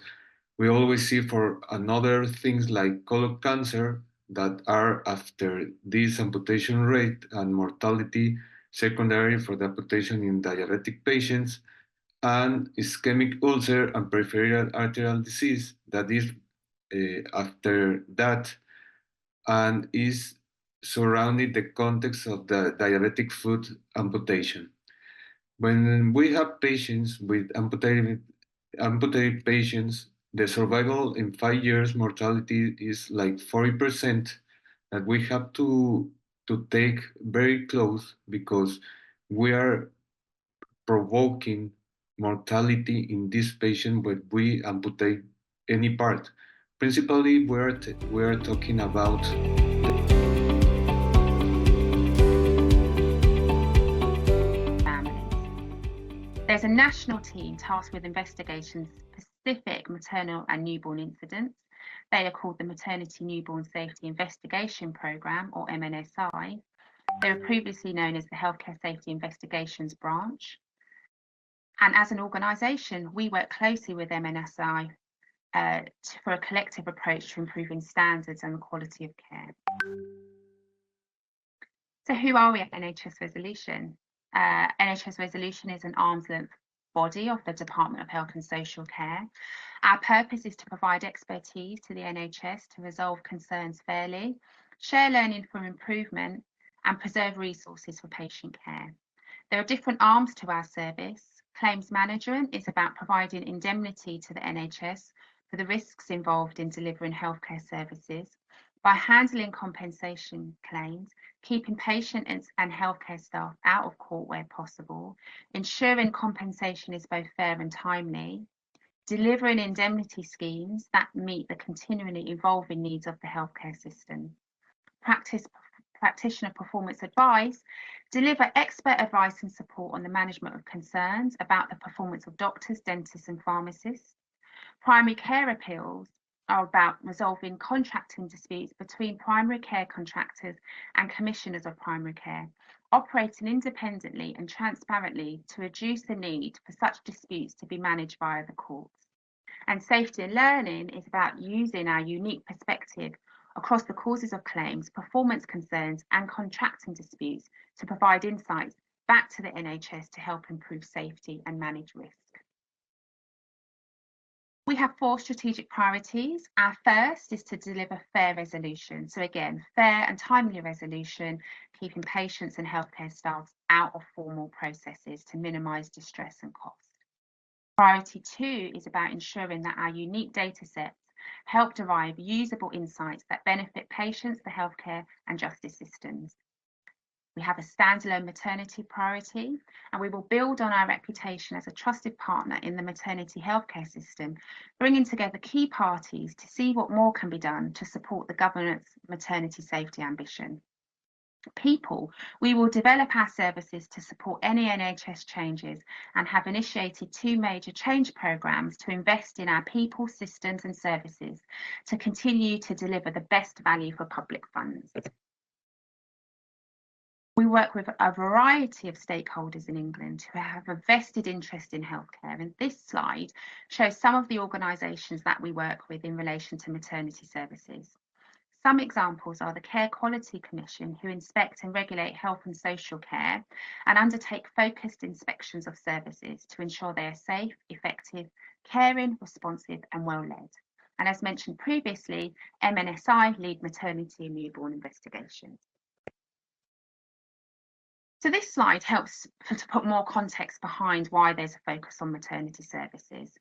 we always see for another things like colon cancer that are after this amputation rate and mortality secondary for the amputation in diabetic patients, and ischemic ulcer and peripheral arterial disease that is after that, and is surrounding the context of the diabetic foot amputation. When we have patients with amputated patients, the survival in 5 years mortality is like 40%, that we have to take very close, because we are provoking mortality in this patient when we amputate any part. Principally, we're talking about There's a national team tasked with investigating specific maternal and newborn incidents. They are called the Maternity Newborn Safety Investigation Programme, or MNSI. They were previously known as the Healthcare Safety Investigations Branch. And as an organisation, we work closely with MNSI for a collective approach to improving standards and the quality of care. So who are we at NHS Resolution? NHS Resolution is an arm's length body of the Department of Health and Social Care. Our purpose is to provide expertise to the NHS to resolve concerns fairly, share learning for improvement, and preserve resources for patient care. There are different arms to our service. Claims management is about providing indemnity to the NHS for the risks involved in delivering healthcare services by handling compensation claims, keeping patients and healthcare staff out of court where possible, ensuring compensation is both fair and timely, delivering indemnity schemes that meet the continually evolving needs of the healthcare system. Practitioner performance advice, deliver expert advice and support on the management of concerns about the performance of doctors, dentists and pharmacists. Primary care appeals are about resolving contracting disputes between primary care contractors and commissioners of primary care, operating independently and transparently to reduce the need for such disputes to be managed via the courts. And safety and learning is about using our unique perspective across the causes of claims, performance concerns and contracting disputes to provide insights back to the NHS to help improve safety and manage risk. We have 4 strategic priorities. Our first is to deliver fair resolution. So again, fair and timely resolution, keeping patients and healthcare staff out of formal processes to minimise distress and cost. Priority 2 is about ensuring that our unique data sets help derive usable insights that benefit patients, the healthcare and justice systems. We have a standalone maternity priority, and we will build on our reputation as a trusted partner in the maternity healthcare system, bringing together key parties to see what more can be done to support the government's maternity safety ambition. People, we will develop our services to support any NHS changes and have initiated 2 major change programmes to invest in our people, systems and services to continue to deliver the best value for public funds. We work with a variety of stakeholders in England who have a vested interest in healthcare, and this slide shows some of the organisations that we work with in relation to maternity services. Some examples are the Care Quality Commission, who inspect and regulate health and social care and undertake focused inspections of services to ensure they are safe, effective, caring, responsive and well led. And as mentioned previously, MNSI lead maternity and newborn investigations. So this slide helps to put more context behind why there's a focus on maternity services.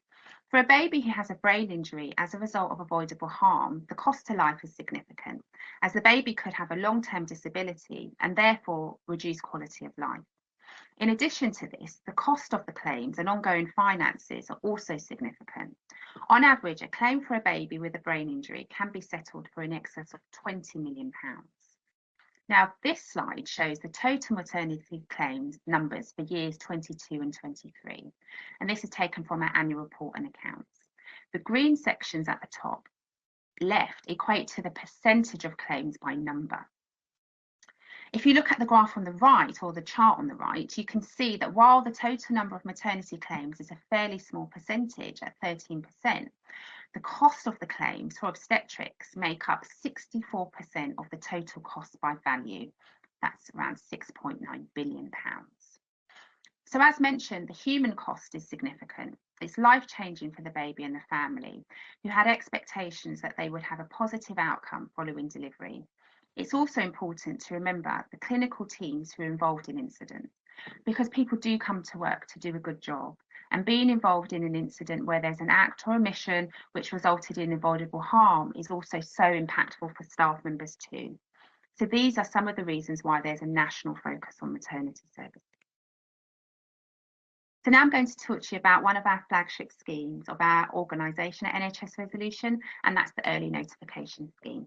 For a baby who has a brain injury as a result of avoidable harm, the cost to life is significant, as the baby could have a long-term disability and therefore reduce quality of life. In addition to this, the cost of the claims and ongoing finances are also significant. On average, a claim for a baby with a brain injury can be settled for in excess of £20 million. Now, this slide shows the total maternity claims numbers for years 22 and 23, and this is taken from our annual report and accounts. The green sections at the top left equate to the percentage of claims by number. If you look at the graph on the right, or the chart on the right, you can see that while the total number of maternity claims is a fairly small percentage at 13%, the cost of the claims for obstetrics make up 64% of the total cost by value. That's around £6.9 billion. So as mentioned, the human cost is significant. It's life-changing for the baby and the family, who had expectations that they would have a positive outcome following delivery. It's also important to remember the clinical teams who are involved in incidents, because people do come to work to do a good job, and being involved in an incident where there's an act or omission which resulted in avoidable harm is also so impactful for staff members too. So these are some of the reasons why there's a national focus on maternity services. So now I'm going to talk to you about one of our flagship schemes of our organisation at NHS Resolution, and that's the early notification scheme.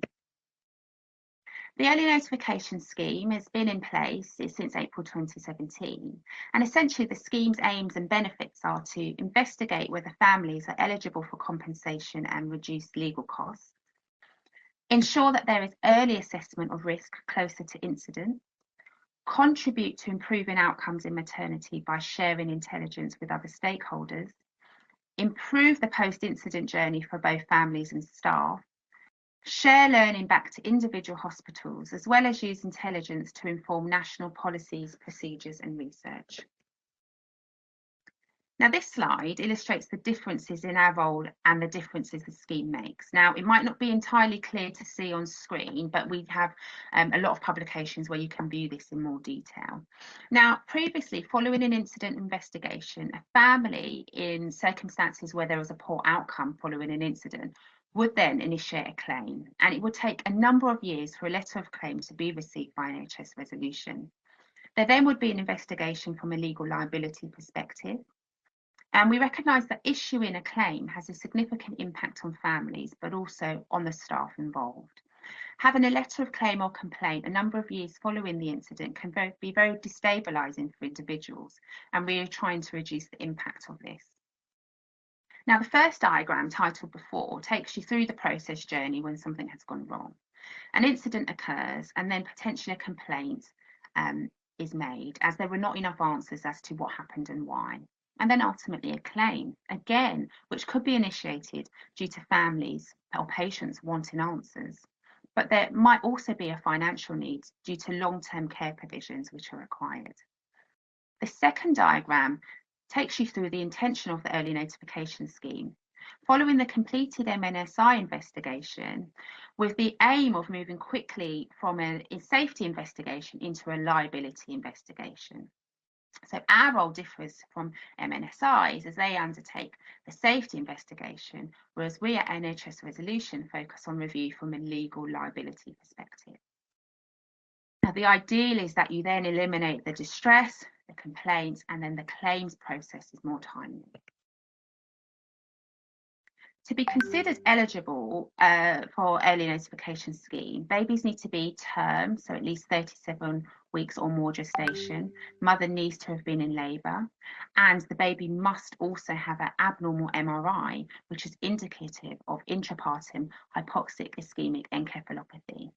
The early notification scheme has been in place since April 2017, and essentially the scheme's aims and benefits are to investigate whether families are eligible for compensation and reduced legal costs, ensure that there is early assessment of risk closer to incident, contribute to improving outcomes in maternity by sharing intelligence with other stakeholders, improve the post-incident journey for both families and staff, share learning back to individual hospitals, as well as use intelligence to inform national policies, procedures and research. Now, this slide illustrates the differences in our role and the differences the scheme makes. Now, it might not be entirely clear to see on screen, but we have a lot of publications where you can view this in more detail. Now, previously, following an incident investigation, a family in circumstances where there was a poor outcome following an incident would then initiate a claim, and it would take a number of years for a letter of claim to be received by NHS Resolution. There then would be an investigation from a legal liability perspective. And we recognise that issuing a claim has a significant impact on families, but also on the staff involved. Having a letter of claim or complaint a number of years following the incident can be very destabilising for individuals, and we are trying to reduce the impact of this. Now, the first diagram, titled before, takes you through the process journey when something has gone wrong. An incident occurs, and then potentially a complaint is made, as there were not enough answers as to what happened and why. And then ultimately a claim, again, which could be initiated due to families or patients wanting answers. But there might also be a financial need due to long-term care provisions which are required. The second diagram takes you through the intention of the early notification scheme, following the completed MNSI investigation, with the aim of moving quickly from a safety investigation into a liability investigation. So our role differs from MNSIs as they undertake the safety investigation, whereas we at NHS Resolution focus on review from a legal liability perspective. Now, the ideal is that you then eliminate the distress, the complaints, and then the claims process is more timely. To be considered eligible for early notification scheme, babies need to be term, so at least 37 weeks or more gestation. Mother needs to have been in labour, and the baby must also have an abnormal MRI, which is indicative of intrapartum hypoxic ischemic encephalopathy,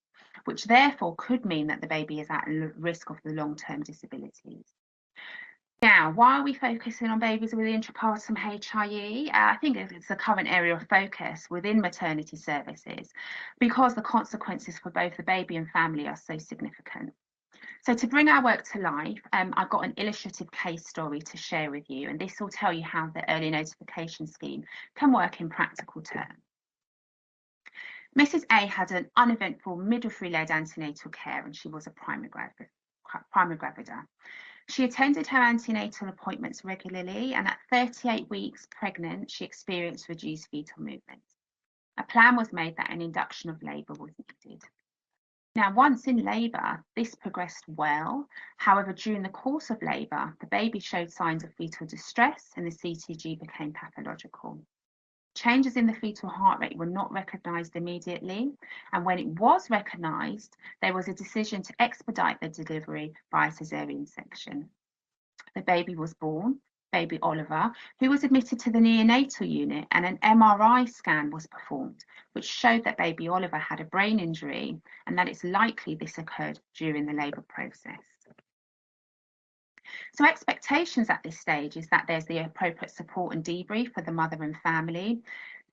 which therefore could mean that the baby is at risk of the long-term disabilities. Now, why are we focusing on babies with intrapartum HIE? I think it's a current area of focus within maternity services because the consequences for both the baby and family are so significant. So to bring our work to life, I've got an illustrative case story to share with you, and this will tell you how the early notification scheme can work in practical terms. Mrs. A had an uneventful midwifery-led antenatal care, and she was a primary gravida. She attended her antenatal appointments regularly, and at 38 weeks pregnant, she experienced reduced fetal movement. A plan was made that an induction of labour was needed. Now, once in labour, this progressed well. However, during the course of labour, the baby showed signs of fetal distress and the CTG became pathological. Changes in the fetal heart rate were not recognised immediately, and when it was recognised, there was a decision to expedite the delivery by caesarean section. The baby was born, baby Oliver, who was admitted to the neonatal unit, and an MRI scan was performed, which showed that baby Oliver had a brain injury and that it's likely this occurred during the labour process. So expectations at this stage is that there's the appropriate support and debrief for the mother and family.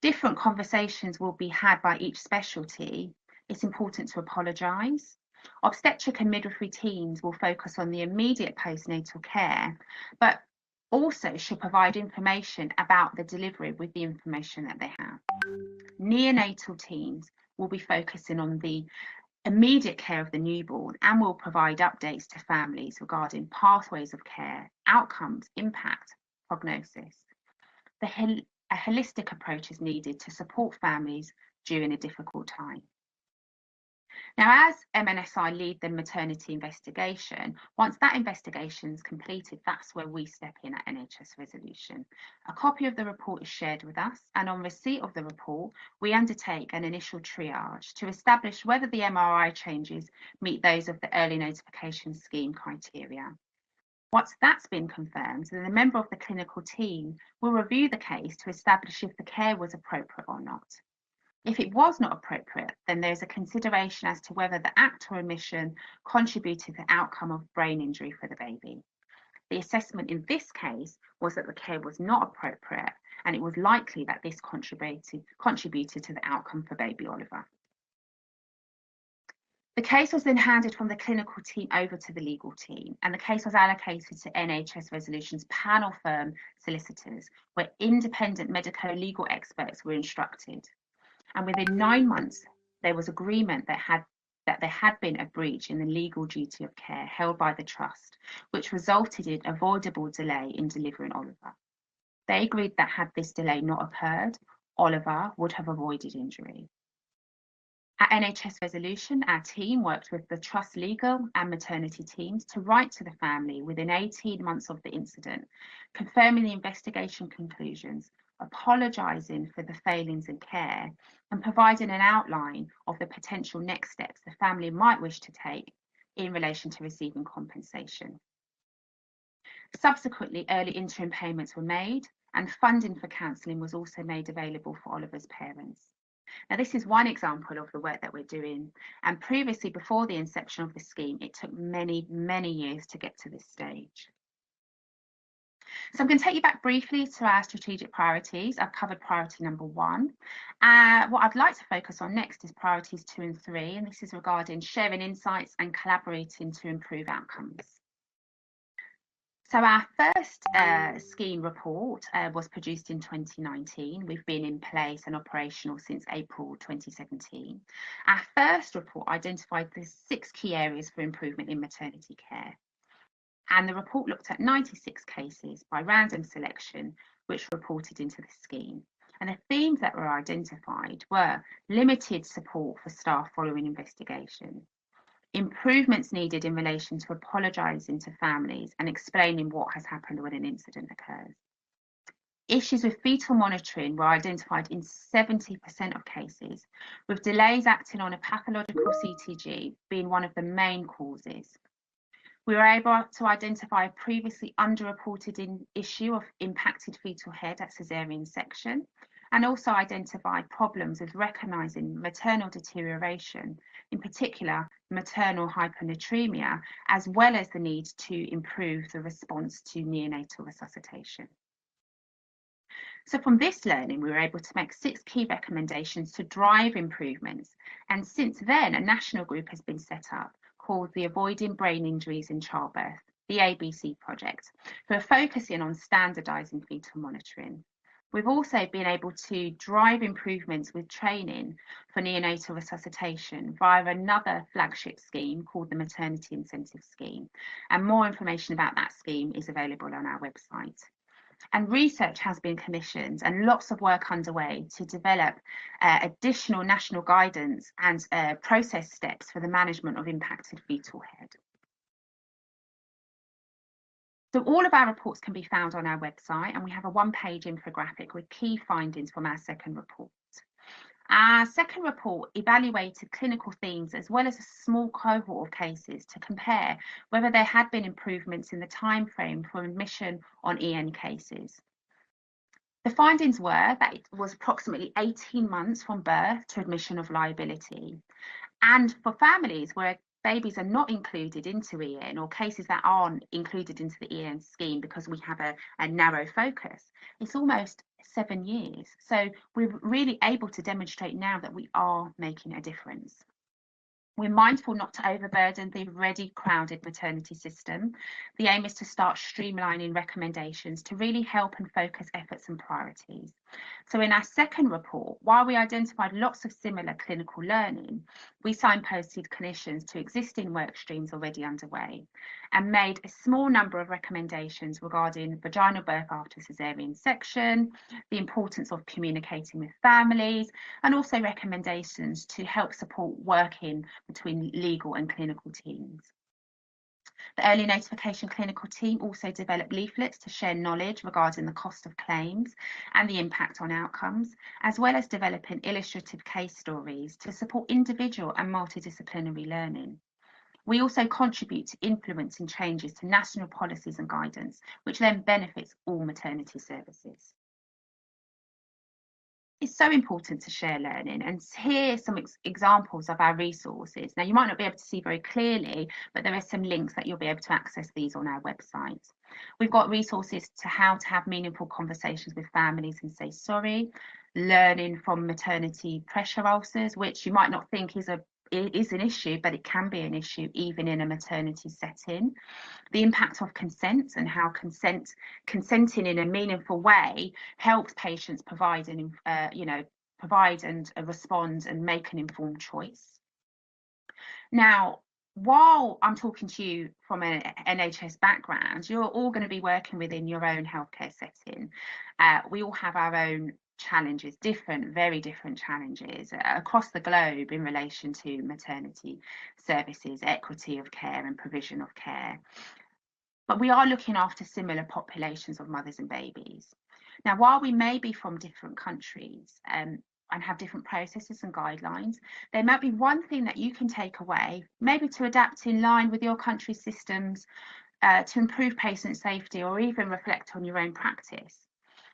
Different conversations will be had by each specialty. It's important to apologise. Obstetric and midwifery teams will focus on the immediate postnatal care, but also should provide information about the delivery with the information that they have. Neonatal teams will be focusing on the immediate care of the newborn and will provide updates to families regarding pathways of care, outcomes, impact, prognosis. A holistic approach is needed to support families during a difficult time. Now, as MNSI lead the maternity investigation, once that investigation is completed, that's where we step in at NHS Resolution. A copy of the report is shared with us, and on receipt of the report, we undertake an initial triage to establish whether the MRI changes meet those of the early notification scheme criteria. Once that's been confirmed, then a member of the clinical team will review the case to establish if the care was appropriate or not. If it was not appropriate, then there's a consideration as to whether the act or omission contributed to the outcome of brain injury for the baby. The assessment in this case was that the care was not appropriate, and it was likely that this contributed to the outcome for baby Oliver. The case was then handed from the clinical team over to the legal team, and the case was allocated to NHS Resolution's panel firm solicitors, where independent medico-legal experts were instructed. And within 9 months, there was agreement that there had been a breach in the legal duty of care held by the trust, which resulted in avoidable delay in delivering Oliver. They agreed that had this delay not occurred, Oliver would have avoided injury. At NHS Resolution, our team worked with the trust legal and maternity teams to write to the family within 18 months of the incident, confirming the investigation conclusions, apologising for the failings in care, and providing an outline of the potential next steps the family might wish to take in relation to receiving compensation. Subsequently, early interim payments were made, and funding for counselling was also made available for Oliver's parents. Now, this is one example of the work that we're doing, and previously, before the inception of the scheme, it took many, many years to get to this stage. So I'm going to take you back briefly to our strategic priorities. I've covered priority number 1. What I'd like to focus on next is priorities 2 and 3, and this is regarding sharing insights and collaborating to improve outcomes. So our first scheme report was produced in 2019. We've been in place and operational since April 2017. Our first report identified the 6 key areas for improvement in maternity care. And the report looked at 96 cases by random selection, which reported into the scheme. And the themes that were identified were limited support for staff following investigation, improvements needed in relation to apologising to families and explaining what has happened when an incident occurs. Issues with fetal monitoring were identified in 70% of cases, with delays acting on a pathological CTG being one of the main causes. We were able to identify a previously underreported issue of impacted fetal head at caesarean section, and also identify problems with recognising maternal deterioration, in particular maternal hyponatremia, as well as the need to improve the response to neonatal resuscitation. So from this learning, we were able to make 6 key recommendations to drive improvements. And since then, a national group has been set up called the Avoiding Brain Injuries in Childbirth, the ABC project, who are focusing on standardising fetal monitoring. We've also been able to drive improvements with training for neonatal resuscitation via another flagship scheme called the Maternity Incentive Scheme. And more information about that scheme is available on our website. And research has been commissioned and lots of work underway to develop additional national guidance and process steps for the management of impacted fetal head. So all of our reports can be found on our website, and we have a one-page infographic with key findings from our second report. Our second report evaluated clinical themes as well as a small cohort of cases to compare whether there had been improvements in the time frame for admission on EN cases. The findings were that it was approximately 18 months from birth to admission of liability. And for families where babies are not included into EN, or cases that aren't included into the EN scheme because we have a narrow focus, it's almost 7 years. So we're really able to demonstrate now that we are making a difference. We're mindful not to overburden the already crowded maternity system. The aim is to start streamlining recommendations to really help and focus efforts and priorities. So in our second report, while we identified lots of similar clinical learning, we signposted clinicians to existing work streams already underway and made a small number of recommendations regarding vaginal birth after caesarean section, the importance of communicating with families, and also recommendations to help support working between legal and clinical teams. The early notification clinical team also developed leaflets to share knowledge regarding the cost of claims and the impact on outcomes, as well as developing illustrative case stories to support individual and multidisciplinary learning. We also contribute to influencing changes to national policies and guidance, which then benefits all maternity services. It's so important to share learning, and here are some examples of our resources. Now, you might not be able to see very clearly, but there are some links that you'll be able to access these on our website. We've got resources to how to have meaningful conversations with families and say sorry, learning from maternity pressure ulcers, which you might not think is an issue, but it can be an issue even in a maternity setting. The impact of consent and how consenting in a meaningful way helps patients provide and respond and make an informed choice. Now, while I'm talking to you from an NHS background, you're all going to be working within your own healthcare setting. We all have our own challenges, very different challenges across the globe in relation to maternity services, equity of care and provision of care. But we are looking after similar populations of mothers and babies. Now, while we may be from different countries and have different processes and guidelines, there might be one thing that you can take away, maybe to adapt in line with your country's systems to improve patient safety or even reflect on your own practice.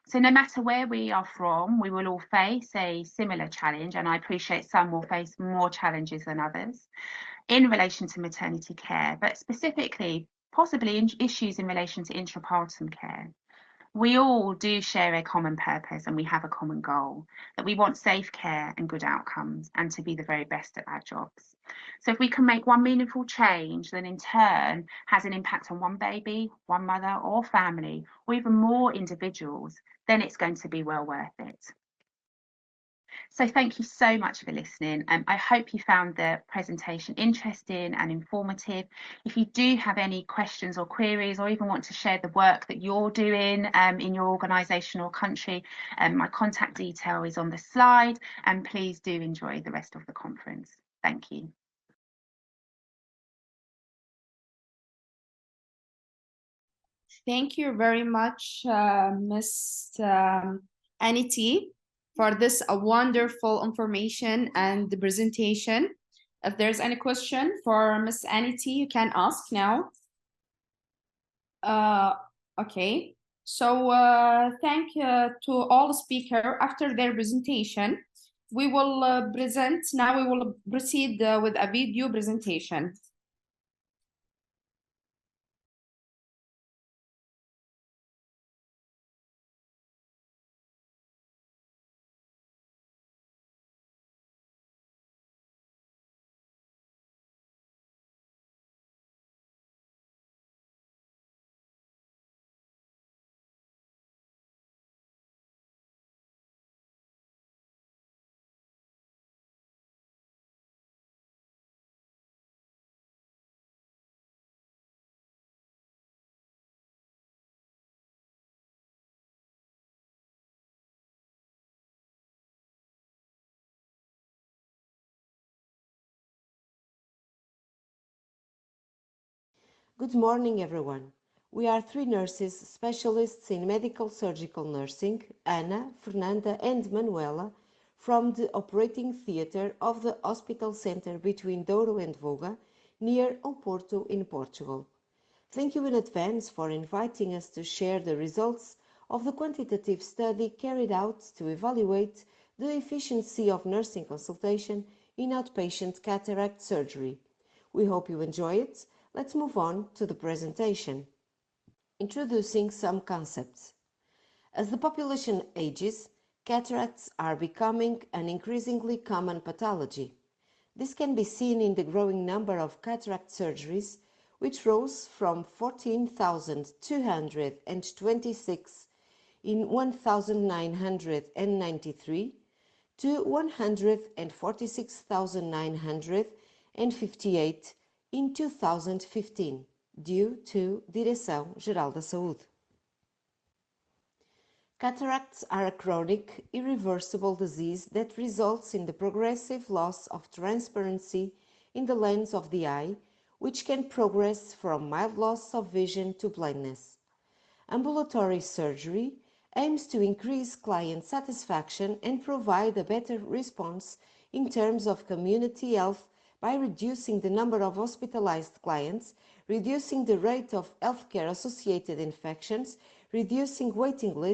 So no matter where we are from, we will all face a similar challenge, and I appreciate some will face more challenges than others in relation to maternity care, but specifically possibly issues in relation to intrapartum care. We all do share a common purpose and we have a common goal, that we want safe care and good outcomes and to be the very best at our jobs. So if we can make one meaningful change, then in turn has an impact on one baby, one mother or family, or even more individuals, then it's going to be well worth it. So thank you so much for listening. I hope you found the presentation interesting and informative. If you do have any questions or queries, or even want to share the work that you're doing in your organisation or country, my contact detail is on the slide, and please do enjoy the rest of the conference. Thank you. Thank you very much, Ms. Anity, for this wonderful information and the presentation. If there's any question for Ms. Anity, you can ask now. Okay, so thank you to all speakers. After their presentation, we will present. Now we will proceed with a video presentation. Good morning, everyone. We are 3 nurses specialists in medical surgical nursing, Ana, Fernanda and Manuela, from the operating theatre of the hospital centre between Douro and Voga, near Oporto in Portugal. Thank you in advance for inviting us to share the results of the quantitative study carried out to evaluate the efficiency of nursing consultation in outpatient cataract surgery. We hope you enjoy it. Let's move on to the presentation. Introducing some concepts. As the population ages, cataracts are becoming an increasingly common pathology. This can be seen in the growing number of cataract surgeries, which rose from 14,226 in 1993 to 146,958 in 2015, due to Direção-Geral da Saúde. Cataracts are a chronic, irreversible disease that results in the progressive loss of transparency in the lens of the eye, which can progress from mild loss of vision to blindness. Ambulatory surgery aims to increase client satisfaction and provide a better response in terms of community health by reducing the number of hospitalized clients, reducing the rate of healthcare-associated infections, reducing waiting lists,